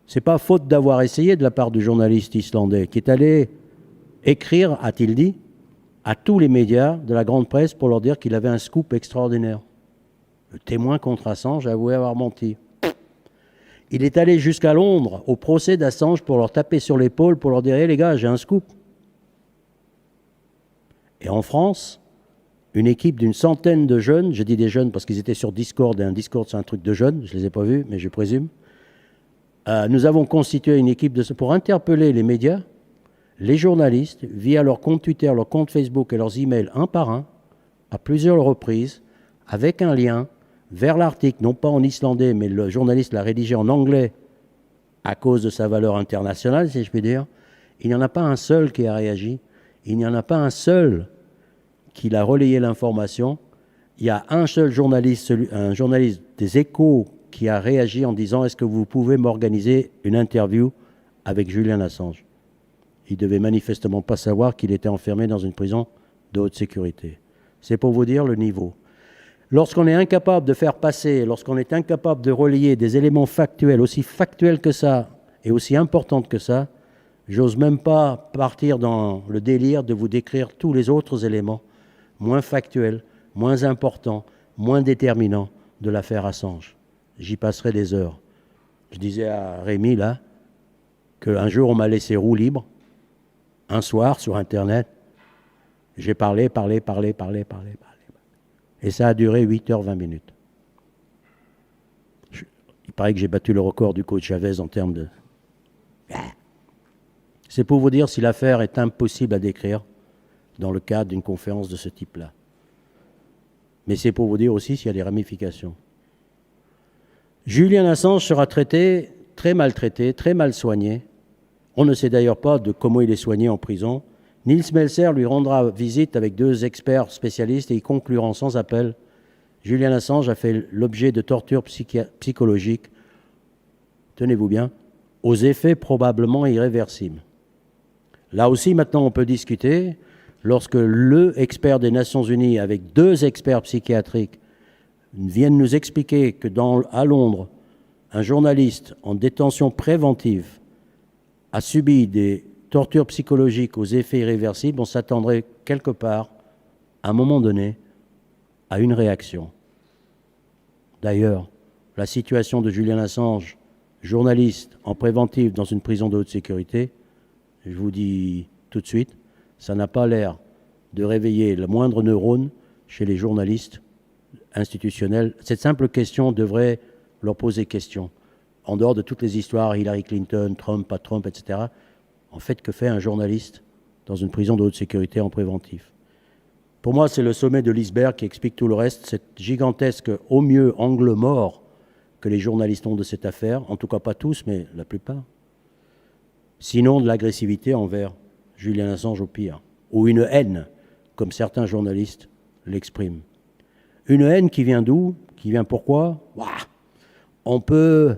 Ce n'est pas faute d'avoir essayé de la part du journaliste islandais qui est allé écrire, a-t-il dit, à tous les médias de la grande presse pour leur dire qu'il avait un scoop extraordinaire. Le témoin contre Assange a avoué avoir menti. Il est allé jusqu'à Londres au procès d'Assange pour leur taper sur l'épaule, pour leur dire hey, « les gars, j'ai un scoop ». Et en France, une équipe d'une centaine de jeunes, je dis des jeunes parce qu'ils étaient sur Discord, et un Discord c'est un truc de jeunes, je ne les ai pas vus, mais je présume, nous avons constitué une équipe pour interpeller les médias, les journalistes, via leur compte Twitter, leur compte Facebook et leurs emails un par un, à plusieurs reprises, avec un lien vers l'article, non pas en islandais, mais le journaliste l'a rédigé en anglais à cause de sa valeur internationale, si je puis dire. Il n'y en a pas un seul qui a réagi. Il n'y en a pas un seul qui a relayé l'information. Il y a un seul journaliste, un journaliste des Échos, qui a réagi en disant « Est-ce que vous pouvez m'organiser une interview avec Julian Assange ?» Il ne devait manifestement pas savoir qu'il était enfermé dans une prison de haute sécurité. C'est pour vous dire le niveau. Lorsqu'on est incapable de faire passer, lorsqu'on est incapable de relayer des éléments factuels, aussi factuels que ça et aussi importants que ça, j'ose même pas partir dans le délire de vous décrire tous les autres éléments moins factuels, moins importants, moins déterminants de l'affaire Assange. J'y passerai des heures. Je disais à Rémi, là, qu'un jour on m'a laissé roue libre, un soir sur Internet, j'ai parlé. Et ça a duré 8h20. Il paraît que j'ai battu le record du coach Chavez en termes de... C'est pour vous dire si l'affaire est impossible à décrire dans le cadre d'une conférence de ce type-là. Mais c'est pour vous dire aussi s'il y a des ramifications. Julian Assange sera traité, très maltraité, très mal soigné. On ne sait d'ailleurs pas de comment il est soigné en prison. Nils Melzer lui rendra visite avec 2 experts spécialistes et ils concluront sans appel. Julian Assange a fait l'objet de tortures psychologiques, tenez-vous bien, aux effets probablement irréversibles. Là aussi, maintenant, on peut discuter. Lorsque le expert des Nations Unies, avec 2 experts psychiatriques, viennent nous expliquer que à Londres, un journaliste en détention préventive a subi des torture psychologique aux effets irréversibles, on s'attendrait quelque part, à un moment donné, à une réaction. D'ailleurs, la situation de Julian Assange, journaliste en préventive dans une prison de haute sécurité, je vous dis tout de suite, ça n'a pas l'air de réveiller le moindre neurone chez les journalistes institutionnels. Cette simple question devrait leur poser question. En dehors de toutes les histoires, Hillary Clinton, Trump, pas Trump, etc., en fait, que fait un journaliste dans une prison de haute sécurité en préventif? Pour moi, c'est le sommet de l'iceberg qui explique tout le reste, cette gigantesque, au mieux, angle mort que les journalistes ont de cette affaire, en tout cas pas tous, mais la plupart. Sinon de l'agressivité envers Julian Assange au pire, ou une haine, comme certains journalistes l'expriment. Une haine qui vient d'où? Qui vient pourquoi? On peut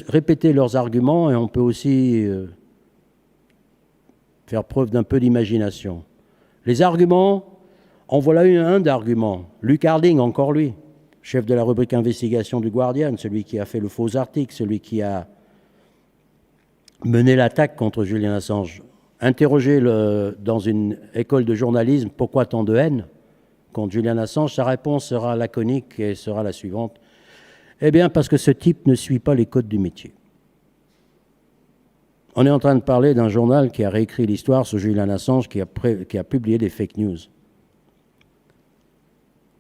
répéter leurs arguments et on peut aussi faire preuve d'un peu d'imagination. Les arguments, en voilà un d'arguments. Luke Harding, encore lui, chef de la rubrique investigation du Guardian, celui qui a fait le faux article, celui qui a mené l'attaque contre Julian Assange. Interrogé dans une école de journalisme, pourquoi tant de haine contre Julian Assange, sa réponse sera laconique et sera la suivante. Eh bien, parce que ce type ne suit pas les codes du métier. On est en train de parler d'un journal qui a réécrit l'histoire sur Julian Assange, qui a publié des fake news.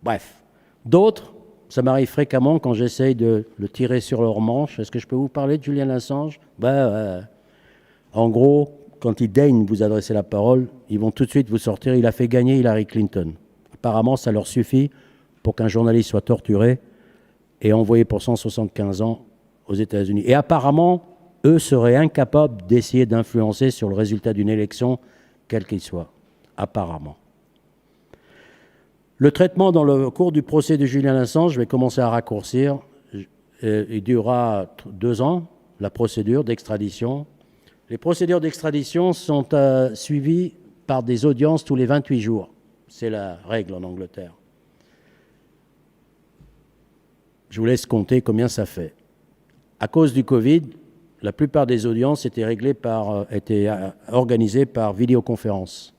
Bref. D'autres, ça m'arrive fréquemment quand j'essaye de le tirer sur leur manche. Est-ce que je peux vous parler de Julian Assange? En gros, quand ils daignent vous adresser la parole, ils vont tout de suite vous sortir. Il a fait gagner Hillary Clinton. Apparemment, ça leur suffit pour qu'un journaliste soit torturé et envoyé pour 175 ans aux États-Unis. Et apparemment, eux seraient incapables d'essayer d'influencer sur le résultat d'une élection, quel qu'il soit. Apparemment. Le traitement dans le cours du procès de Julian Assange, je vais commencer à raccourcir. Il durera 2 ans, la procédure d'extradition. Les procédures d'extradition sont suivies par des audiences tous les 28 jours. C'est la règle en Angleterre. Je vous laisse compter combien ça fait. À cause du Covid, la plupart des audiences étaient organisées par vidéoconférence.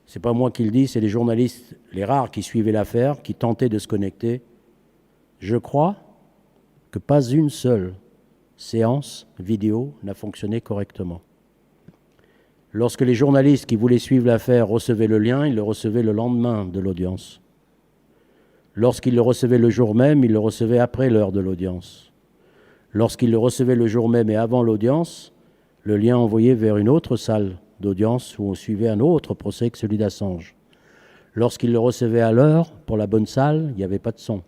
Ce n'est pas moi qui le dis, c'est les journalistes, les rares qui suivaient l'affaire, qui tentaient de se connecter. Je crois que pas une seule séance vidéo n'a fonctionné correctement. Lorsque les journalistes qui voulaient suivre l'affaire recevaient le lien, ils le recevaient le lendemain de l'audience. Lorsqu'ils le recevaient le jour même, ils le recevaient après l'heure de l'audience. Lorsqu'ils le recevaient le jour même et avant l'audience, le lien envoyé vers une autre salle d'audience où on suivait un autre procès que celui d'Assange. Lorsqu'ils le recevaient à l'heure pour la bonne salle, il n'y avait pas de son.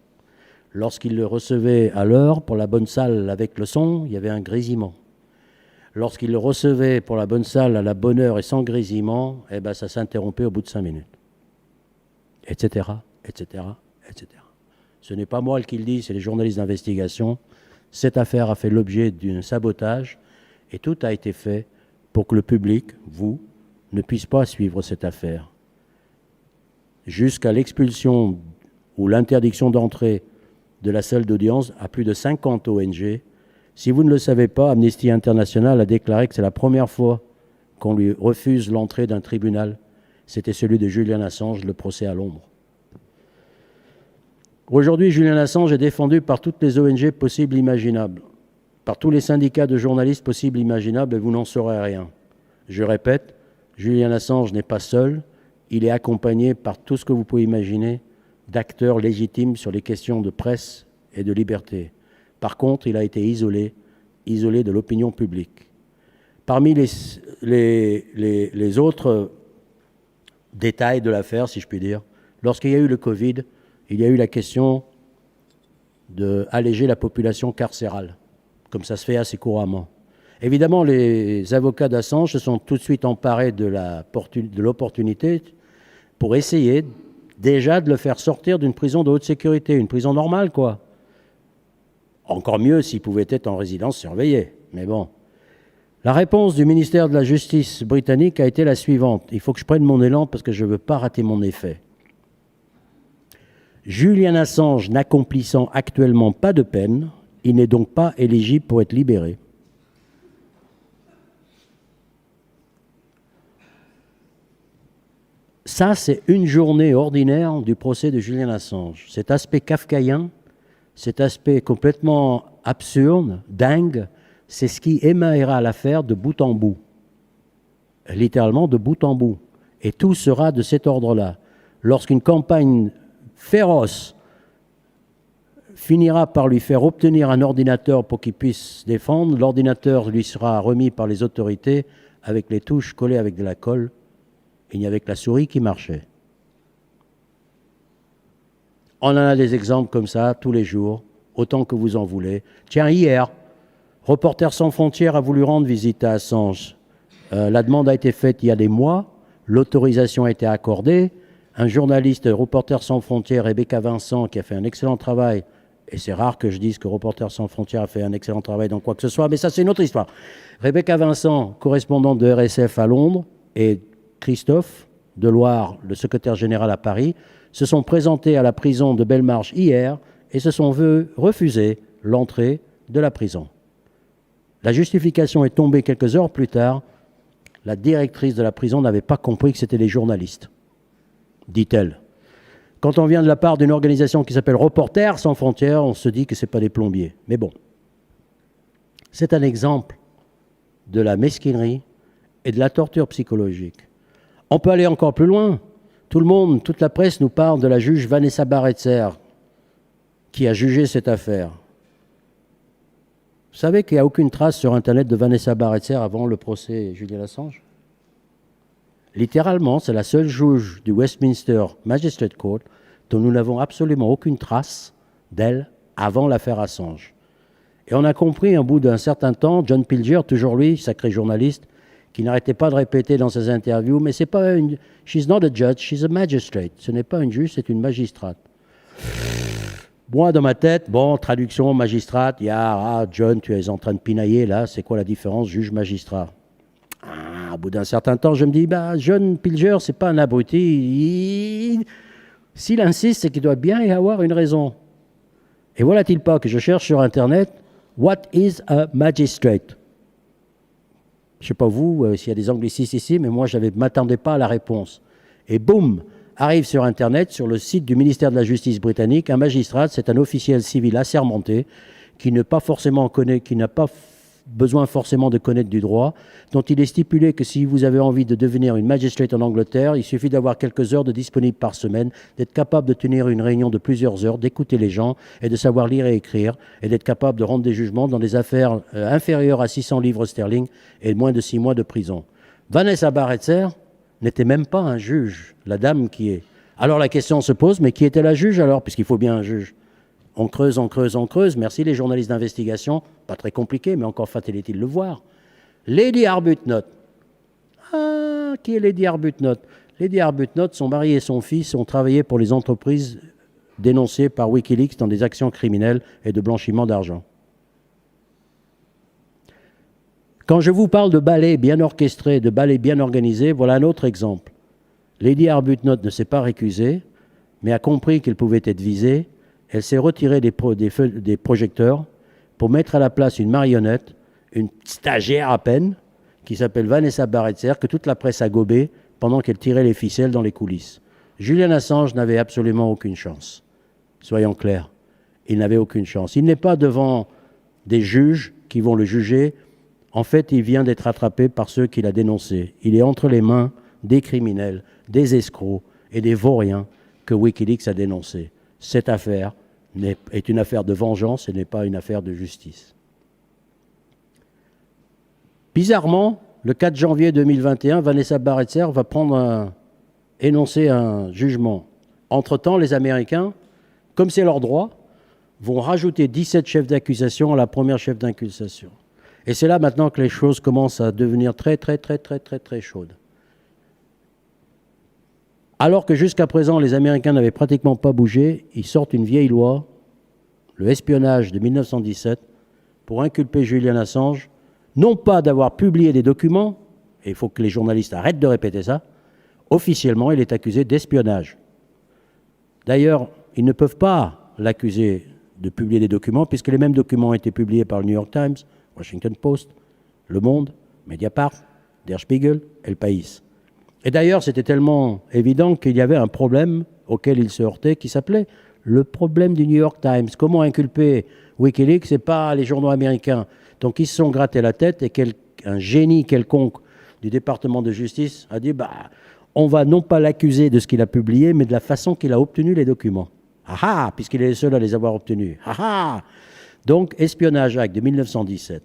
Lorsqu'ils le recevaient à l'heure pour la bonne salle avec le son, il y avait un grésillement. Lorsqu'ils le recevaient pour la bonne salle à la bonne heure et sans grésillement, ça s'interrompait au bout de 5 minutes. Etc., etc., etc. Ce n'est pas moi qui le dis, c'est les journalistes d'investigation. Cette affaire a fait l'objet d'un sabotage et tout a été fait pour que le public, vous, ne puisse pas suivre cette affaire. Jusqu'à l'expulsion ou l'interdiction d'entrée de la salle d'audience à plus de 50 ONG. Si vous ne le savez pas, Amnesty International a déclaré que c'est la première fois qu'on lui refuse l'entrée d'un tribunal. C'était celui de Julian Assange, le procès à Londres. Aujourd'hui, Julian Assange est défendu par toutes les ONG possibles et imaginables, par tous les syndicats de journalistes possibles et imaginables, et vous n'en saurez rien. Je répète, Julian Assange n'est pas seul, il est accompagné par tout ce que vous pouvez imaginer d'acteurs légitimes sur les questions de presse et de liberté. Par contre, il a été isolé de l'opinion publique. Parmi les autres détails de l'affaire, si je puis dire, lorsqu'il y a eu le Covid, il y a eu la question d'alléger la population carcérale, comme ça se fait assez couramment. Évidemment, les avocats d'Assange se sont tout de suite emparés de l'opportunité pour essayer déjà de le faire sortir d'une prison de haute sécurité, une prison normale, quoi. Encore mieux s'il pouvait être en résidence surveillée, mais bon. La réponse du ministère de la Justice britannique a été la suivante. Il faut que je prenne mon élan parce que je ne veux pas rater mon effet. Julian Assange n'accomplissant actuellement pas de peine, il n'est donc pas éligible pour être libéré. Ça, c'est une journée ordinaire du procès de Julian Assange. Cet aspect kafkaïen, cet aspect complètement absurde, dingue, c'est ce qui émaillera l'affaire de bout en bout. Littéralement de bout en bout. Et tout sera de cet ordre-là. Lorsqu'une campagne féroce finira par lui faire obtenir un ordinateur pour qu'il puisse se défendre, l'ordinateur lui sera remis par les autorités avec les touches collées avec de la colle. Il n'y avait que la souris qui marchait. On en a des exemples comme ça tous les jours, autant que vous en voulez. Tiens, hier, Reporters sans frontières a voulu rendre visite à Assange. La demande a été faite il y a des mois, l'autorisation a été accordée. Un journaliste, Reporters sans frontières, Rebecca Vincent, qui a fait un excellent travail, et c'est rare que je dise que Reporters sans frontières a fait un excellent travail dans quoi que ce soit, mais ça c'est une autre histoire. Rebecca Vincent, correspondante de RSF à Londres, et Christophe Deloire, le secrétaire général à Paris, se sont présentés à la prison de Belmarsh hier et se sont vus refuser l'entrée de la prison. La justification est tombée quelques heures plus tard. La directrice de la prison n'avait pas compris que c'était les journalistes, dit-elle. Quand on vient de la part d'une organisation qui s'appelle Reporters sans frontières, on se dit que ce n'est pas des plombiers. Mais bon, c'est un exemple de la mesquinerie et de la torture psychologique. On peut aller encore plus loin. Tout le monde, toute la presse nous parle de la juge Vanessa Barretzer qui a jugé cette affaire. Vous savez qu'il n'y a aucune trace sur Internet de Vanessa Barretzer avant le procès Julian Assange? Littéralement, c'est la seule juge du Westminster Magistrate Court dont nous n'avons absolument aucune trace d'elle avant l'affaire Assange. Et on a compris, au bout d'un certain temps, John Pilger, toujours lui, sacré journaliste, qui n'arrêtait pas de répéter dans ses interviews, mais c'est pas une... She's not a judge, she's a magistrate. Ce n'est pas une juge, c'est une magistrate. Moi, dans ma tête, bon, traduction, magistrate, il y a, ah, John, tu es en train de pinailler, là, c'est quoi la différence, juge-magistrat? Au bout d'un certain temps, je me dis, bah, John Pilger, c'est pas un abruti. S'il insiste, c'est qu'il doit bien y avoir une raison. Et voilà-t-il pas que je cherche sur Internet, what is a magistrate? Je ne sais pas vous, s'il y a des anglicistes ici, mais moi, je ne m'attendais pas à la réponse. Et boum, arrive sur Internet, sur le site du ministère de la Justice britannique, un magistrat, c'est un officiel civil assermenté qui n'a pas besoin forcément de connaître du droit, dont il est stipulé que si vous avez envie de devenir une magistrate en Angleterre, il suffit d'avoir quelques heures de disponibles par semaine, d'être capable de tenir une réunion de plusieurs heures, d'écouter les gens et de savoir lire et écrire, et d'être capable de rendre des jugements dans des affaires inférieures à 600 livres sterling et moins de 6 mois de prison. Vanessa Barretzer n'était même pas un juge, la dame qui est. Alors la question se pose, mais qui était la juge alors, puisqu'il faut bien un juge? On creuse, on creuse, on creuse. Merci les journalistes d'investigation. Pas très compliqué, mais encore fallait-il le voir. Lady Arbuthnot. Ah, qui est Lady Arbuthnot? Lady Arbuthnot, son mari et son fils ont travaillé pour les entreprises dénoncées par Wikileaks dans des actions criminelles et de blanchiment d'argent. Quand je vous parle de ballet bien orchestré, de ballet bien organisé, voilà un autre exemple. Lady Arbuthnot ne s'est pas récusée, mais a compris qu'elle pouvait être visée. Elle s'est retirée des projecteurs pour mettre à la place une marionnette, une stagiaire à peine, qui s'appelle Vanessa Barretzer, que toute la presse a gobée pendant qu'elle tirait les ficelles dans les coulisses. Julian Assange n'avait absolument aucune chance. Soyons clairs, il n'avait aucune chance. Il n'est pas devant des juges qui vont le juger. En fait, il vient d'être attrapé par ceux qui l'ont dénoncé. Il est entre les mains des criminels, des escrocs et des vauriens que Wikileaks a dénoncés. Cette affaire est une affaire de vengeance et n'est pas une affaire de justice. Bizarrement, le 4 janvier 2021, Vanessa Barretzer va énoncer un jugement. Entre-temps, les Américains, comme c'est leur droit, vont rajouter 17 chefs d'accusation à la première chef d'accusation. Et c'est là maintenant que les choses commencent à devenir très chaudes. Alors que jusqu'à présent, les Américains n'avaient pratiquement pas bougé, ils sortent une vieille loi, le espionnage de 1917, pour inculper Julian Assange, non pas d'avoir publié des documents, et il faut que les journalistes arrêtent de répéter ça, officiellement, il est accusé d'espionnage. D'ailleurs, ils ne peuvent pas l'accuser de publier des documents, puisque les mêmes documents ont été publiés par le New York Times, Washington Post, Le Monde, Mediapart, Der Spiegel et Le País. Et d'ailleurs, c'était tellement évident qu'il y avait un problème auquel il se heurtait qui s'appelait le problème du New York Times. Comment inculper Wikileaks? Ce n'est pas les journaux américains. Donc ils se sont grattés la tête et un génie quelconque du département de justice a dit on va non pas l'accuser de ce qu'il a publié, mais de la façon qu'il a obtenu les documents. Ah ah, puisqu'il est le seul à les avoir obtenus. Ah ah. Donc, Espionnage Act de 1917.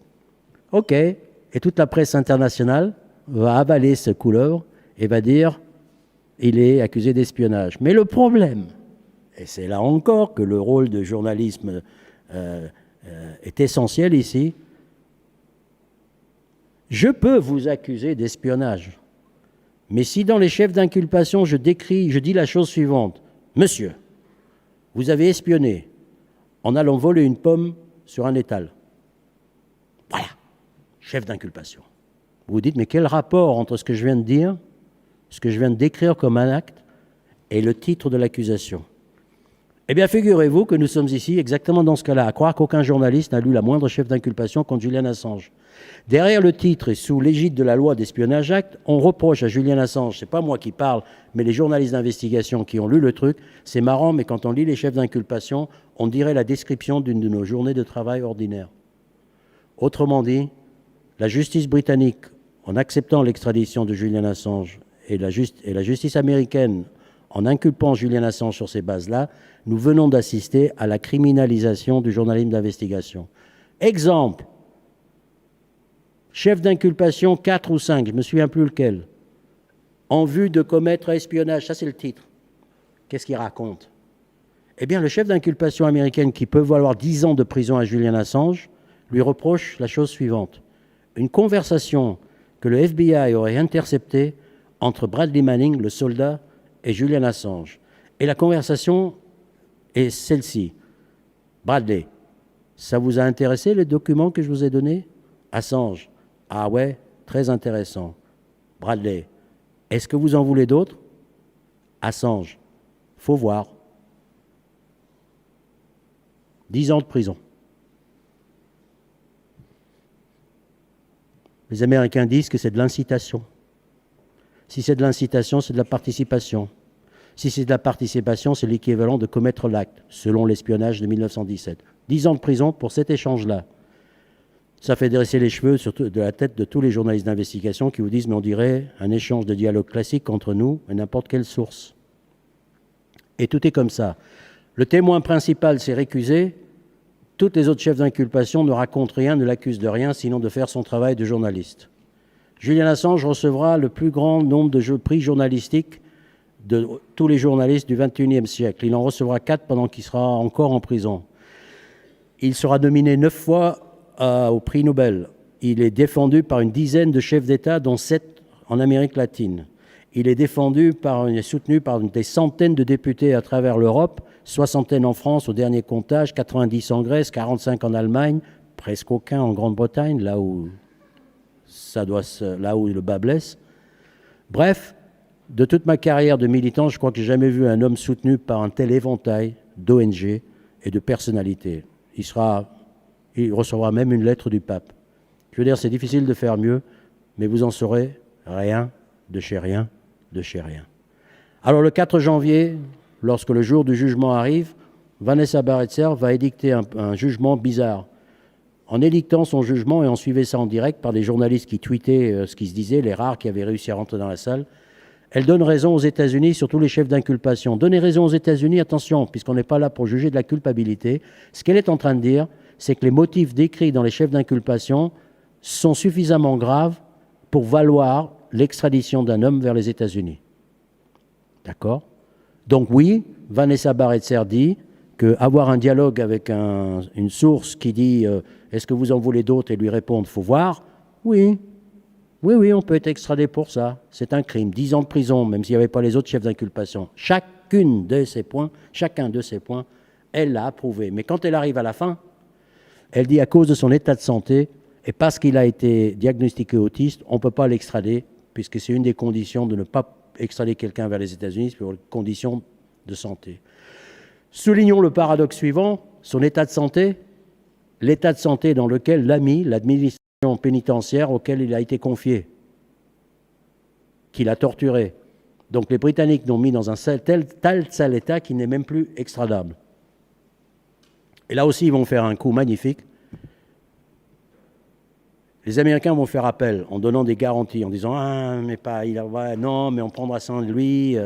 OK. Et toute la presse internationale va avaler ce couleuvre et va dire il est accusé d'espionnage. Mais le problème, et c'est là encore que le rôle de journalisme est essentielle ici. Je peux vous accuser d'espionnage, mais si dans les chefs d'inculpation, je dis la chose suivante: Monsieur, vous avez espionné en allant voler une pomme sur un étal. Voilà, chef d'inculpation. Vous vous dites, mais quel rapport entre ce que je viens de dire, ce que je viens de décrire comme un acte, et le titre de l'accusation? Eh bien, figurez-vous que nous sommes ici exactement dans ce cas-là, à croire qu'aucun journaliste n'a lu la moindre chef d'inculpation contre Julian Assange. Derrière le titre et sous l'égide de la loi d'espionnage acte, on reproche à Julian Assange, c'est pas moi qui parle, mais les journalistes d'investigation qui ont lu le truc. C'est marrant, mais quand on lit les chefs d'inculpation, on dirait la description d'une de nos journées de travail ordinaires. Autrement dit, la justice britannique, en acceptant l'extradition de Julian Assange, et la justice américaine, en inculpant Julian Assange sur ces bases-là, nous venons d'assister à la criminalisation du journalisme d'investigation. Exemple, chef d'inculpation 4 ou 5, je ne me souviens plus lequel, en vue de commettre espionnage, ça c'est le titre. Qu'est-ce qu'il raconte? Eh bien, le chef d'inculpation américaine, qui peut valoir 10 ans de prison à Julian Assange, lui reproche la chose suivante: une conversation que le FBI aurait interceptée entre Bradley Manning, le soldat, et Julian Assange. Et la conversation est celle-ci. Bradley, ça vous a intéressé les documents que je vous ai donnés? Assange, ah ouais, très intéressant. Bradley, est-ce que vous en voulez d'autres? Assange, faut voir. 10 ans de prison. Les Américains disent que c'est de l'incitation. Si c'est de l'incitation, c'est de la participation. Si c'est de la participation, c'est l'équivalent de commettre l'acte, selon l'espionnage de 1917. 10 ans de prison pour cet échange-là. Ça fait dresser les cheveux de la tête de tous les journalistes d'investigation qui vous disent, mais on dirait un échange de dialogue classique entre nous et n'importe quelle source. Et tout est comme ça. Le témoin principal s'est récusé. Tous les autres chefs d'inculpation ne racontent rien, ne l'accusent de rien, sinon de faire son travail de journaliste. Julian Assange recevra le plus grand nombre de prix journalistiques de tous les journalistes du XXIe siècle. Il en recevra 4 pendant qu'il sera encore en prison. Il sera nominé 9 fois au prix Nobel. Il est défendu par une dizaine de chefs d'État, dont 7 en Amérique latine. Il est soutenu par des centaines de députés à travers l'Europe, 60 en France au dernier comptage, 90 en Grèce, 45 en Allemagne, presque aucun en Grande-Bretagne, là où le bas blesse. Bref, de toute ma carrière de militant, je crois que j'ai jamais vu un homme soutenu par un tel éventail d'ONG et de personnalités. Il recevra même une lettre du pape. Je veux dire, c'est difficile de faire mieux, mais vous en saurez rien de chez rien, de chez rien. Alors le 4 janvier, lorsque le jour du jugement arrive, Vanessa Barretzer va édicter un jugement bizarre. En édictant son jugement, et on suivait ça en direct par des journalistes qui tweetaient ce qui se disait, les rares qui avaient réussi à rentrer dans la salle, elle donne raison aux États-Unis, surtout les chefs d'inculpation. Donner raison aux États-Unis, attention, puisqu'on n'est pas là pour juger de la culpabilité. Ce qu'elle est en train de dire, c'est que les motifs décrits dans les chefs d'inculpation sont suffisamment graves pour valoir l'extradition d'un homme vers les États-Unis. D'accord? Donc oui, Vanessa Barretzer dit qu'avoir un dialogue avec une source qui dit est-ce que vous en voulez d'autres et lui répondre faut voir, oui, on peut être extradé pour ça. C'est un crime. 10 ans de prison, même s'il n'y avait pas les autres chefs d'inculpation. Chacun de ces points, elle l'a approuvé. Mais quand elle arrive à la fin, elle dit à cause de son état de santé et parce qu'il a été diagnostiqué autiste, on ne peut pas l'extrader, puisque c'est une des conditions de ne pas extrader quelqu'un vers les États-Unis, c'est pour une condition de santé. Soulignons le paradoxe suivant, son état de santé, l'état de santé dans lequel l'administration pénitentiaire auquel il a été confié, qu'il a torturé. Donc les Britanniques l'ont mis dans un tel sale état qu'il n'est même plus extradable. Et là aussi, ils vont faire un coup magnifique. Les Américains vont faire appel en donnant des garanties, en disant « Ah, mais pas, non, mais on prendra soin de lui ».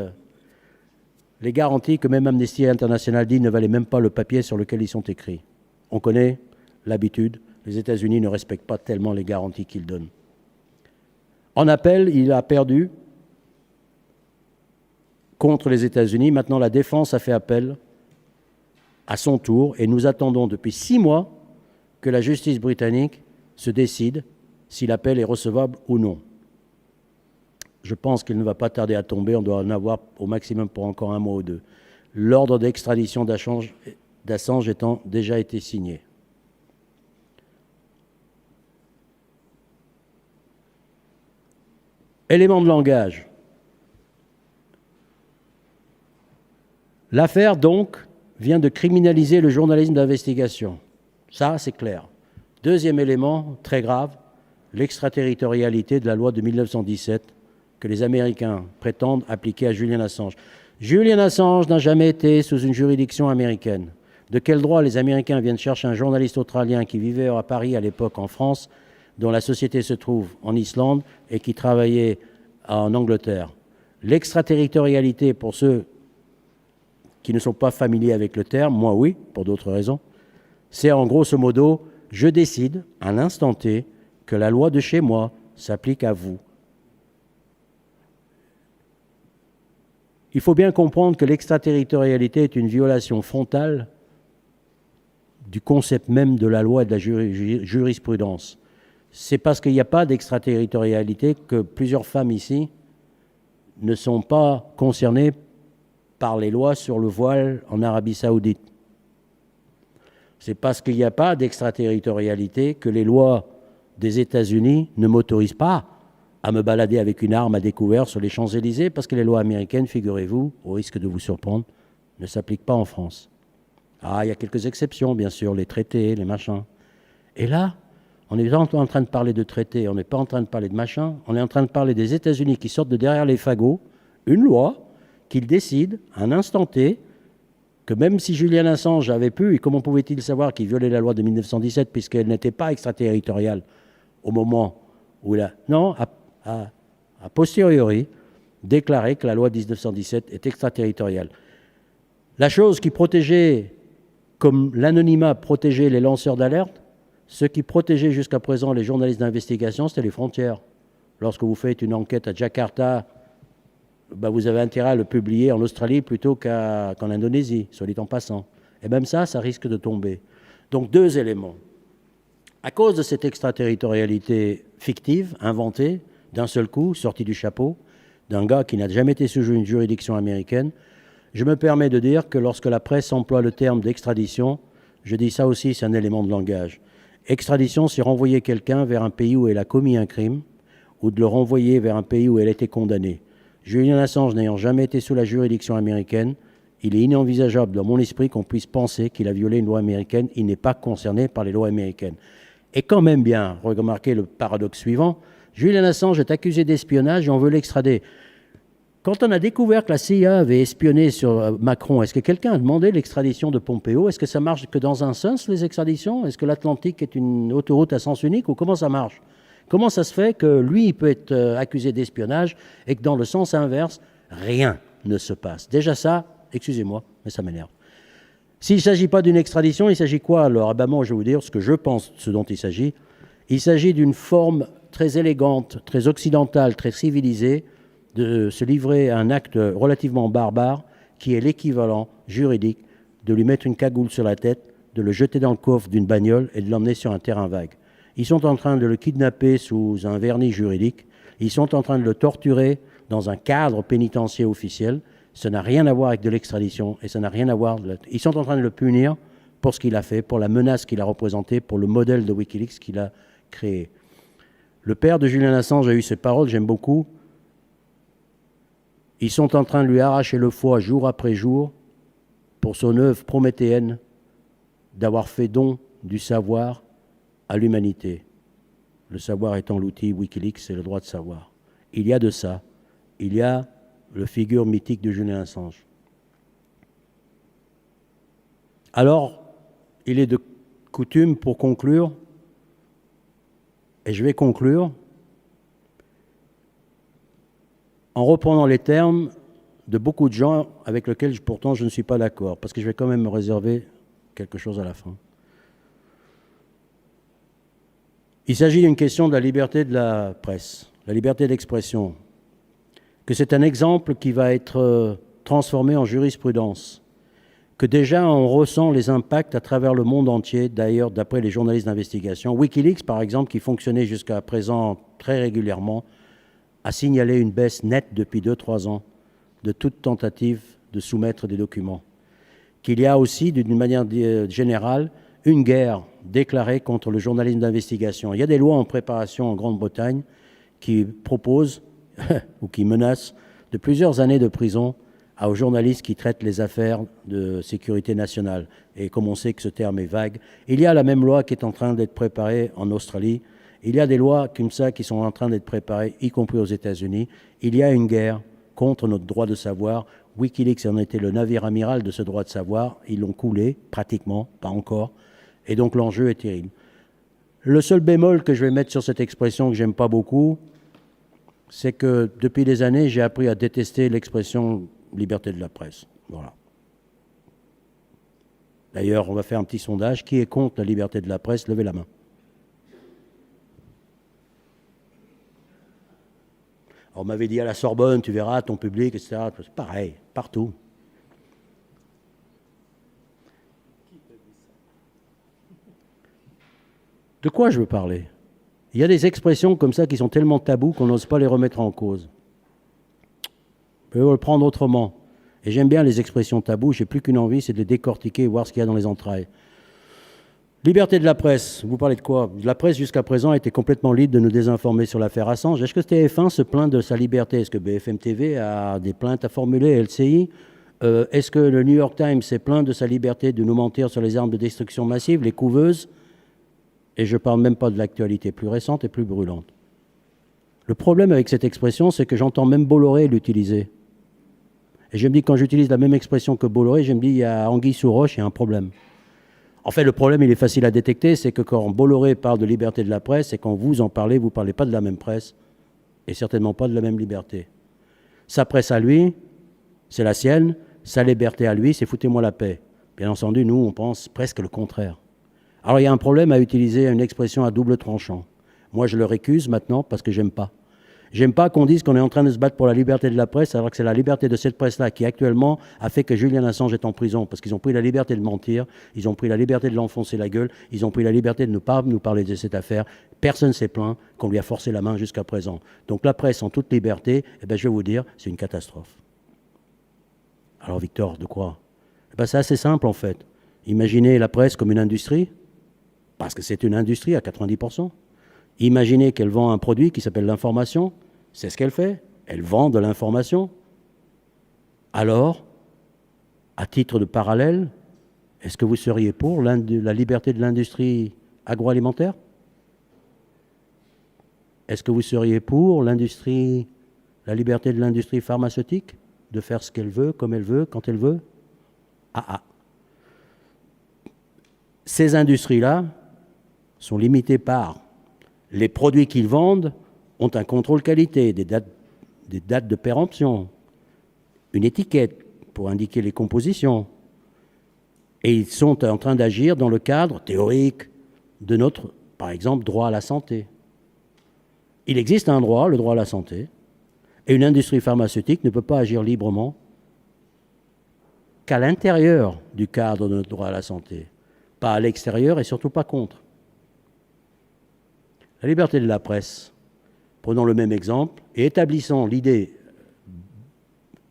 Les garanties que même Amnesty International dit ne valaient même pas le papier sur lequel ils sont écrits. On connaît l'habitude, les États-Unis ne respectent pas tellement les garanties qu'ils donnent. En appel, il a perdu contre les États-Unis. Maintenant, la défense a fait appel à son tour, et nous attendons depuis 6 mois que la justice britannique se décide si l'appel est recevable ou non. Je pense qu'il ne va pas tarder à tomber, on doit en avoir au maximum pour encore 1 mois ou 2. L'ordre d'extradition d'Assange étant déjà été signé. Élément de langage. L'affaire, donc, vient de criminaliser le journalisme d'investigation. Ça, c'est clair. Deuxième élément, très grave, l'extraterritorialité de la loi de 1917 que les Américains prétendent appliquer à Julian Assange. Julian Assange n'a jamais été sous une juridiction américaine. De quel droit les Américains viennent chercher un journaliste australien qui vivait à Paris à l'époque en France, dont la société se trouve en Islande et qui travaillait en Angleterre? L'extraterritorialité, pour ceux qui ne sont pas familiers avec le terme, moi oui, pour d'autres raisons, c'est en grosso modo, je décide à l'instant T que la loi de chez moi s'applique à vous. Il faut bien comprendre que l'extraterritorialité est une violation frontale du concept même de la loi et de la jurisprudence. C'est parce qu'il n'y a pas d'extraterritorialité que plusieurs femmes ici ne sont pas concernées par les lois sur le voile en Arabie Saoudite. C'est parce qu'il n'y a pas d'extraterritorialité que les lois des États-Unis ne m'autorisent pas à me balader avec une arme à découvert sur les Champs-Élysées, parce que les lois américaines, figurez-vous, au risque de vous surprendre, ne s'appliquent pas en France. Ah, il y a quelques exceptions, bien sûr, les traités, les machins. Et là, on n'est pas en train de parler de traités, on n'est pas en train de parler de machins, on est en train de parler des États-Unis qui sortent de derrière les fagots une loi qu'ils décident, à un instant T, que même si Julian Assange avait pu, et comment pouvait-il savoir qu'il violait la loi de 1917 puisqu'elle n'était pas extraterritoriale au moment où il a... Non, a posteriori, déclaré que la loi de 1917 est extraterritoriale. La chose qui protégeait, comme l'anonymat protégeait les lanceurs d'alerte, ce qui protégeait jusqu'à présent les journalistes d'investigation, c'était les frontières. Lorsque vous faites une enquête à Jakarta, ben vous avez intérêt à le publier en Australie plutôt qu'en Indonésie, soit dit en passant. Et même ça risque de tomber. Donc 2 éléments. À cause de cette extraterritorialité fictive, inventée, d'un seul coup, sortie du chapeau, d'un gars qui n'a jamais été sous une juridiction américaine, je me permets de dire que lorsque la presse emploie le terme d'extradition, je dis ça aussi, c'est un élément de langage. Extradition, c'est renvoyer quelqu'un vers un pays où elle a commis un crime, ou de le renvoyer vers un pays où elle a été condamnée. Julian Assange n'ayant jamais été sous la juridiction américaine, il est inenvisageable dans mon esprit qu'on puisse penser qu'il a violé une loi américaine. Il n'est pas concerné par les lois américaines. Et quand même bien, remarquez le paradoxe suivant, Julian Assange est accusé d'espionnage et on veut l'extrader. Quand on a découvert que la CIA avait espionné sur Macron, est-ce que quelqu'un a demandé l'extradition de Pompeo? Est-ce que ça marche que dans un sens, les extraditions? Est-ce que l'Atlantique est une autoroute à sens unique ou comment ça marche? Comment ça se fait que lui, il peut être accusé d'espionnage et que dans le sens inverse, rien ne se passe? Déjà ça, excusez-moi, mais ça m'énerve. S'il ne s'agit pas d'une extradition, il s'agit quoi alors? Ben moi, je vais vous dire ce que je pense, ce dont il s'agit. Il s'agit d'une forme très élégante, très occidentale, très civilisée, de se livrer à un acte relativement barbare qui est l'équivalent juridique de lui mettre une cagoule sur la tête, de le jeter dans le coffre d'une bagnole et de l'emmener sur un terrain vague. Ils sont en train de le kidnapper sous un vernis juridique, ils sont en train de le torturer dans un cadre pénitentiaire officiel. Ça n'a rien à voir avec de l'extradition et ça n'a rien à voir... Ils sont en train de le punir pour ce qu'il a fait, pour la menace qu'il a représentée, pour le modèle de Wikileaks qu'il a créé. Le père de Julian Assange a eu ces paroles, j'aime beaucoup. Ils sont en train de lui arracher le foie jour après jour pour son œuvre prométhéenne d'avoir fait don du savoir à l'humanité. Le savoir étant l'outil Wikileaks, c'est le droit de savoir. Il y a de ça. Il y a la figure mythique de Julian Assange. Alors, il est de coutume pour conclure, et je vais conclure, en reprenant les termes de beaucoup de gens avec lesquels pourtant je ne suis pas d'accord, parce que je vais quand même me réserver quelque chose à la fin. Il s'agit d'une question de la liberté de la presse, la liberté d'expression, que c'est un exemple qui va être transformé en jurisprudence, que déjà on ressent les impacts à travers le monde entier, d'ailleurs d'après les journalistes d'investigation. Wikileaks, par exemple, qui fonctionnait jusqu'à présent très régulièrement, a signalé une baisse nette depuis 2-3 ans de toute tentative de soumettre des documents. Qu'il y a aussi, d'une manière générale, une guerre déclarée contre le journalisme d'investigation. Il y a des lois en préparation en Grande-Bretagne qui proposent ou qui menacent de plusieurs années de prison aux journalistes qui traitent les affaires de sécurité nationale. Et comme on sait que ce terme est vague, il y a la même loi qui est en train d'être préparée en Australie. Il y a des lois comme ça qui sont en train d'être préparées, y compris aux États-Unis. Il y a une guerre contre notre droit de savoir. Wikileaks en était le navire amiral de ce droit de savoir. Ils l'ont coulé, pratiquement, pas encore. Et donc l'enjeu est terrible. Le seul bémol que je vais mettre sur cette expression que j'aime pas beaucoup, c'est que depuis des années, j'ai appris à détester l'expression liberté de la presse. Voilà. D'ailleurs, on va faire un petit sondage. Qui est contre la liberté de la presse? Levez la main. On m'avait dit à la Sorbonne, tu verras ton public, etc. C'est pareil, partout. De quoi je veux parler? Il y a des expressions comme ça qui sont tellement tabous qu'on n'ose pas les remettre en cause. Je vais le prendre autrement. Et j'aime bien les expressions tabous, j'ai plus qu'une envie, c'est de les décortiquer et voir ce qu'il y a dans les entrailles. Liberté de la presse, vous parlez de quoi? La presse jusqu'à présent était complètement libre de nous désinformer sur l'affaire Assange. Est-ce que TF1 se plaint de sa liberté? Est-ce que BFM TV a des plaintes à formuler, LCI? Est-ce que le New York Times s'est plaint de sa liberté de nous mentir sur les armes de destruction massive, les couveuses? Et je ne parle même pas de l'actualité plus récente et plus brûlante. Le problème avec cette expression, c'est que j'entends même Bolloré l'utiliser. Et je me dis, quand j'utilise la même expression que Bolloré, je me dis, il y a anguille sous roche, il y a un problème. En fait, le problème, il est facile à détecter, c'est que quand Bolloré parle de liberté de la presse, et quand vous en parlez, vous ne parlez pas de la même presse, et certainement pas de la même liberté. Sa presse à lui, c'est la sienne, sa liberté à lui, c'est foutez-moi la paix. Bien entendu, nous, on pense presque le contraire. Alors, il y a un problème à utiliser une expression à double tranchant. Moi, je le récuse maintenant parce que j'aime pas. J'aime pas qu'on dise qu'on est en train de se battre pour la liberté de la presse, alors que c'est la liberté de cette presse-là qui, actuellement, a fait que Julian Assange est en prison, parce qu'ils ont pris la liberté de mentir, ils ont pris la liberté de l'enfoncer la gueule, ils ont pris la liberté de ne pas nous parler de cette affaire. Personne ne s'est plaint qu'on lui a forcé la main jusqu'à présent. Donc la presse, en toute liberté, eh ben, je vais vous dire, c'est une catastrophe. Alors, Victor, de quoi? Eh ben, c'est assez simple, en fait. Imaginez la presse comme une industrie, parce que c'est une industrie à 90%. Imaginez qu'elle vend un produit qui s'appelle l'information. C'est ce qu'elle fait. Elle vend de l'information. Alors, à titre de parallèle, est-ce que vous seriez pour la liberté de l'industrie agroalimentaire? Est-ce que vous seriez pour la liberté de l'industrie pharmaceutique de faire ce qu'elle veut, comme elle veut, quand elle veut? Ces industries-là sont limitées par les produits qu'ils vendent ont un contrôle qualité, des dates de péremption, une étiquette pour indiquer les compositions. Et ils sont en train d'agir dans le cadre théorique de notre, par exemple, droit à la santé. Il existe un droit, le droit à la santé, et une industrie pharmaceutique ne peut pas agir librement qu'à l'intérieur du cadre de notre droit à la santé, pas à l'extérieur et surtout pas contre. La liberté de la presse, prenons le même exemple, et établissons l'idée,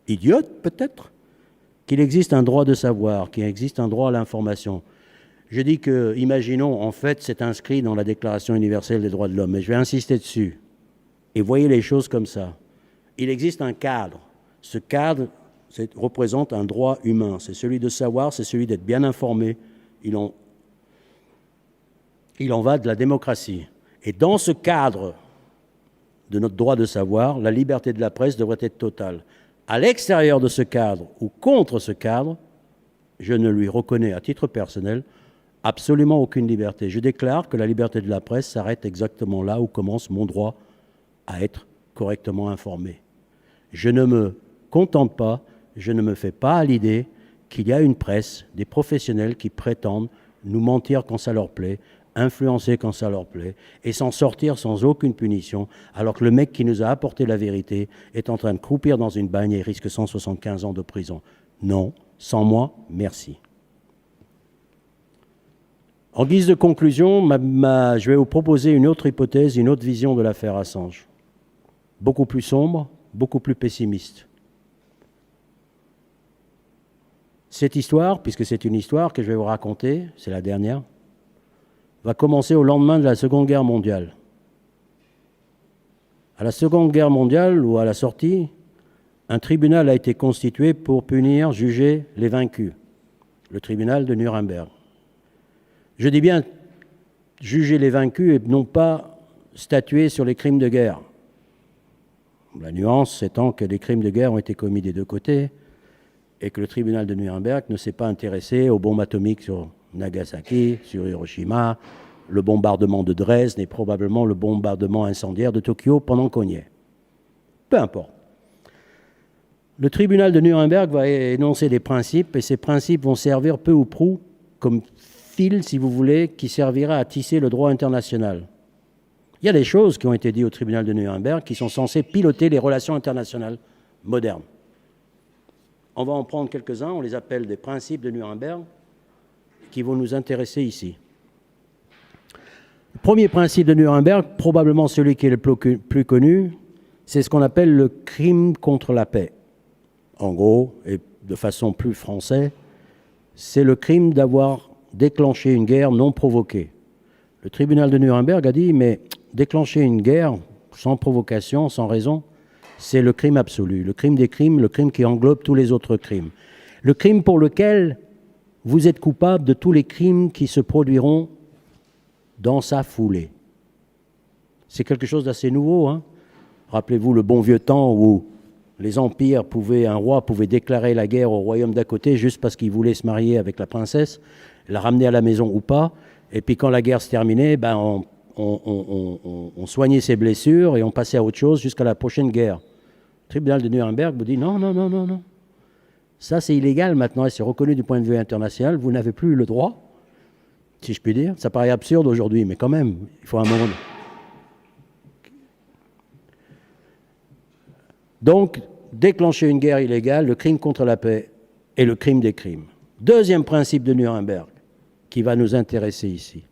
idiote peut-être, qu'il existe un droit de savoir, qu'il existe un droit à l'information. Je dis que, imaginons, en fait, c'est inscrit dans la Déclaration universelle des droits de l'homme, et je vais insister dessus. Et voyez les choses comme ça. Il existe un cadre. Ce cadre représente un droit humain. C'est celui de savoir, c'est celui d'être bien informé. Il en va de la démocratie. Et dans ce cadre de notre droit de savoir, la liberté de la presse devrait être totale. À l'extérieur de ce cadre ou contre ce cadre, je ne lui reconnais à titre personnel absolument aucune liberté. Je déclare que la liberté de la presse s'arrête exactement là où commence mon droit à être correctement informé. Je ne me contente pas, je ne me fais pas à l'idée qu'il y a une presse, des professionnels qui prétendent nous mentir quand ça leur plaît, influencer quand ça leur plaît, et s'en sortir sans aucune punition, alors que le mec qui nous a apporté la vérité est en train de croupir dans une bagne et risque 175 ans de prison. Non, Sans moi, merci. En guise de conclusion, je vais vous proposer une autre hypothèse, une autre vision de l'affaire Assange. Beaucoup plus sombre, beaucoup plus pessimiste. Cette histoire, puisque c'est une histoire que je vais vous raconter, c'est la dernière, va commencer au lendemain de la Seconde Guerre mondiale. À la Seconde Guerre mondiale, ou à la sortie, un tribunal a été constitué pour punir, juger les vaincus, le tribunal de Nuremberg. Je dis bien juger les vaincus et non pas statuer sur les crimes de guerre. La nuance étant que des crimes de guerre ont été commis des deux côtés et que le tribunal de Nuremberg ne s'est pas intéressé aux bombes atomiques sur Nagasaki, sur Hiroshima, le bombardement de Dresde et probablement le bombardement incendiaire de Tokyo pendant qu'on y est. Peu importe. Le tribunal de Nuremberg va énoncer des principes et ces principes vont servir peu ou prou comme fil, si vous voulez, qui servira à tisser le droit international. Il y a des choses qui ont été dites au tribunal de Nuremberg qui sont censées piloter les relations internationales modernes. On va en prendre quelques-uns, on les appelle des principes de Nuremberg, qui vont nous intéresser ici. Le premier principe de Nuremberg, probablement celui qui est le plus connu, c'est ce qu'on appelle le crime contre la paix. En gros, et de façon plus française, c'est le crime d'avoir déclenché une guerre non provoquée. Le tribunal de Nuremberg a dit, mais déclencher une guerre sans provocation, sans raison, c'est le crime absolu, le crime des crimes, le crime qui englobe tous les autres crimes. Le crime pour lequel vous êtes coupable de tous les crimes qui se produiront dans sa foulée. C'est quelque chose d'assez nouveau, hein. Rappelez-vous le bon vieux temps où les empires un roi pouvait déclarer la guerre au royaume d'à côté juste parce qu'il voulait se marier avec la princesse, la ramener à la maison ou pas, et puis quand la guerre se terminait, on soignait ses blessures et on passait à autre chose jusqu'à la prochaine guerre. Le tribunal de Nuremberg vous dit non, non, non, non, non. Ça c'est illégal maintenant et c'est reconnu du point de vue international, vous n'avez plus le droit, si je puis dire. Ça paraît absurde aujourd'hui, mais quand même, il faut un moment. Donc, déclencher une guerre illégale, le crime contre la paix et le crime des crimes. Deuxième principe de Nuremberg, qui va nous intéresser ici.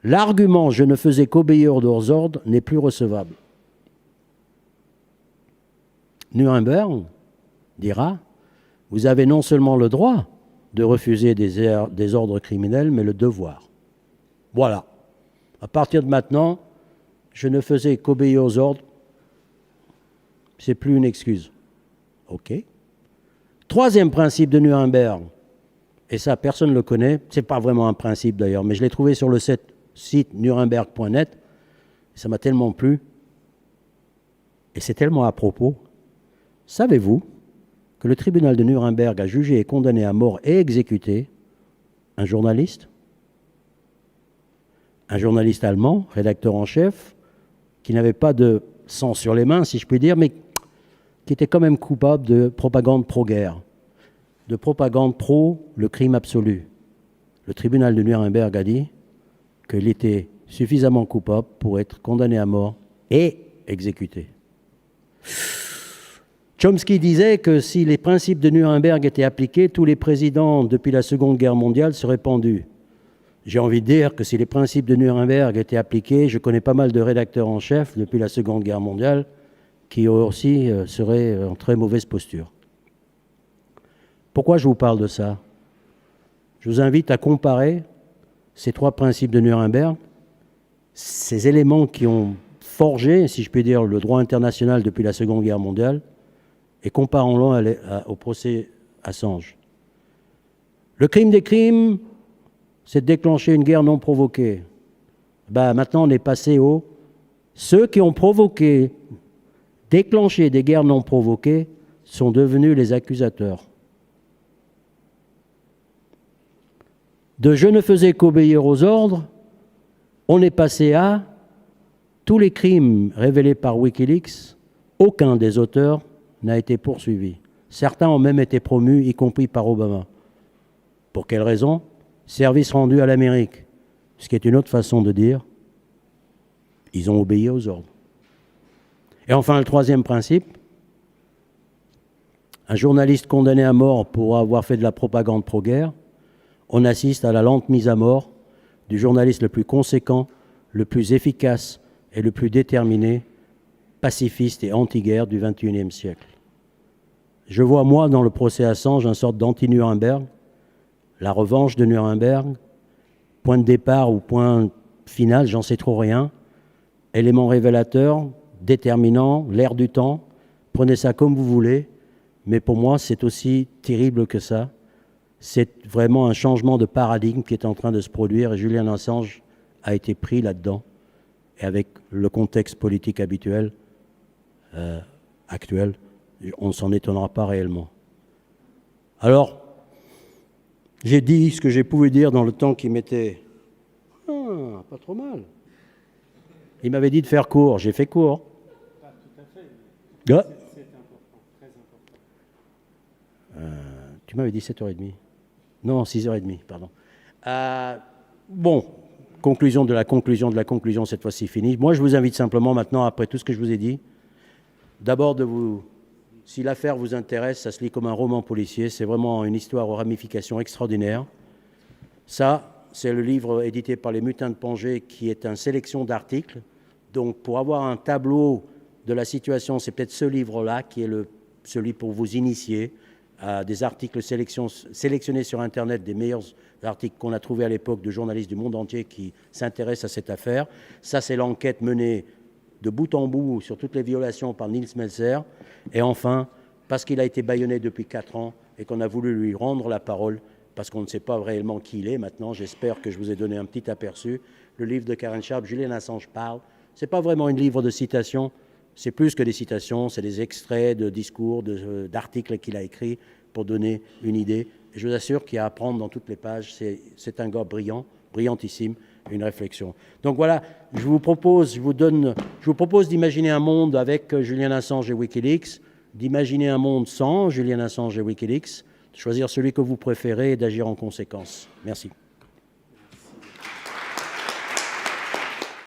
L'argument « je ne faisais qu'obéir aux ordres » n'est plus recevable. Nuremberg dira « vous avez non seulement le droit de refuser des ordres criminels, mais le devoir. » Voilà. À partir de maintenant, je ne faisais qu'obéir aux ordres, c'est plus une excuse. OK. Troisième principe de Nuremberg, et ça personne ne le connaît, c'est pas vraiment un principe d'ailleurs, mais je l'ai trouvé sur le site nuremberg.net, ça m'a tellement plu, et c'est tellement à propos. Savez-vous que le tribunal de Nuremberg a jugé et condamné à mort et exécuté un journaliste allemand, rédacteur en chef, qui n'avait pas de sang sur les mains, si je puis dire, mais qui était quand même coupable de propagande pro-guerre, de propagande pro le crime absolu. Le tribunal de Nuremberg a dit qu'il était suffisamment coupable pour être condamné à mort et exécuté. Chomsky disait que si les principes de Nuremberg étaient appliqués, tous les présidents depuis la Seconde Guerre mondiale seraient pendus. J'ai envie de dire que si les principes de Nuremberg étaient appliqués, je connais pas mal de rédacteurs en chef depuis la Seconde Guerre mondiale qui aussi seraient en très mauvaise posture. Pourquoi je vous parle de ça? Je vous invite à comparer ces trois principes de Nuremberg, ces éléments qui ont forgé, si je puis dire, le droit international depuis la Seconde Guerre mondiale, et comparons-le au procès Assange. Le crime des crimes, c'est de déclencher une guerre non provoquée. Maintenant, on est passé au... Ceux qui ont provoqué, déclenché des guerres non provoquées, sont devenus les accusateurs. De « je ne faisais qu'obéir aux ordres », on est passé à tous les crimes révélés par Wikileaks, aucun des auteurs n'a été poursuivi. Certains ont même été promus, y compris par Obama. Pour quelle raison? Service rendu à l'Amérique. Ce qui est une autre façon de dire, ils ont obéi aux ordres. Et enfin, le troisième principe, un journaliste condamné à mort pour avoir fait de la propagande pro-guerre, on assiste à la lente mise à mort du journaliste le plus conséquent, le plus efficace et le plus déterminé, pacifiste et anti-guerre du XXIe siècle. Je vois, moi, dans le procès Assange, une sorte d'anti-Nuremberg, la revanche de Nuremberg, point de départ ou point final, j'en sais trop rien, élément révélateur, déterminant, l'air du temps, prenez ça comme vous voulez, mais pour moi, c'est aussi terrible que ça. C'est vraiment un changement de paradigme qui est en train de se produire et Julian Assange a été pris là-dedans. Et avec le contexte politique habituel, actuel, on ne s'en étonnera pas réellement. Alors, j'ai dit ce que j'ai pu dire dans le temps qui m'était... Ah, pas trop mal. Il m'avait dit de faire court, j'ai fait court. Pas tout à fait. Ah. C'est important, très important. Tu m'avais dit 7h30. Non, 6h30, pardon. Bon, conclusion de la conclusion, cette fois-ci finie. Moi, je vous invite simplement maintenant, après tout ce que je vous ai dit, d'abord de vous... Si l'affaire vous intéresse, ça se lit comme un roman policier. C'est vraiment une histoire aux ramifications extraordinaires. Ça, c'est le livre édité par les Mutins de Pangée, qui est une sélection d'articles. Donc, pour avoir un tableau de la situation, c'est peut-être ce livre-là qui est celui pour vous initier à des articles sélectionnés sur Internet, des meilleurs articles qu'on a trouvés à l'époque de journalistes du monde entier qui s'intéressent à cette affaire. Ça, c'est l'enquête menée de bout en bout sur toutes les violations par Nils Melzer. Et enfin, parce qu'il a été bâillonné depuis 4 ans et qu'on a voulu lui rendre la parole, parce qu'on ne sait pas réellement qui il est maintenant, j'espère que je vous ai donné un petit aperçu, le livre de Karen Sharp, Julian Assange parle. Ce n'est pas vraiment un livre de citations, c'est plus que des citations, c'est des extraits de discours, d'articles qu'il a écrits pour donner une idée. Et je vous assure qu'il y a à apprendre dans toutes les pages. C'est un gars brillant, brillantissime, une réflexion. Donc voilà, je vous propose d'imaginer un monde avec Julian Assange et Wikileaks, d'imaginer un monde sans Julian Assange et Wikileaks, de choisir celui que vous préférez et d'agir en conséquence. Merci.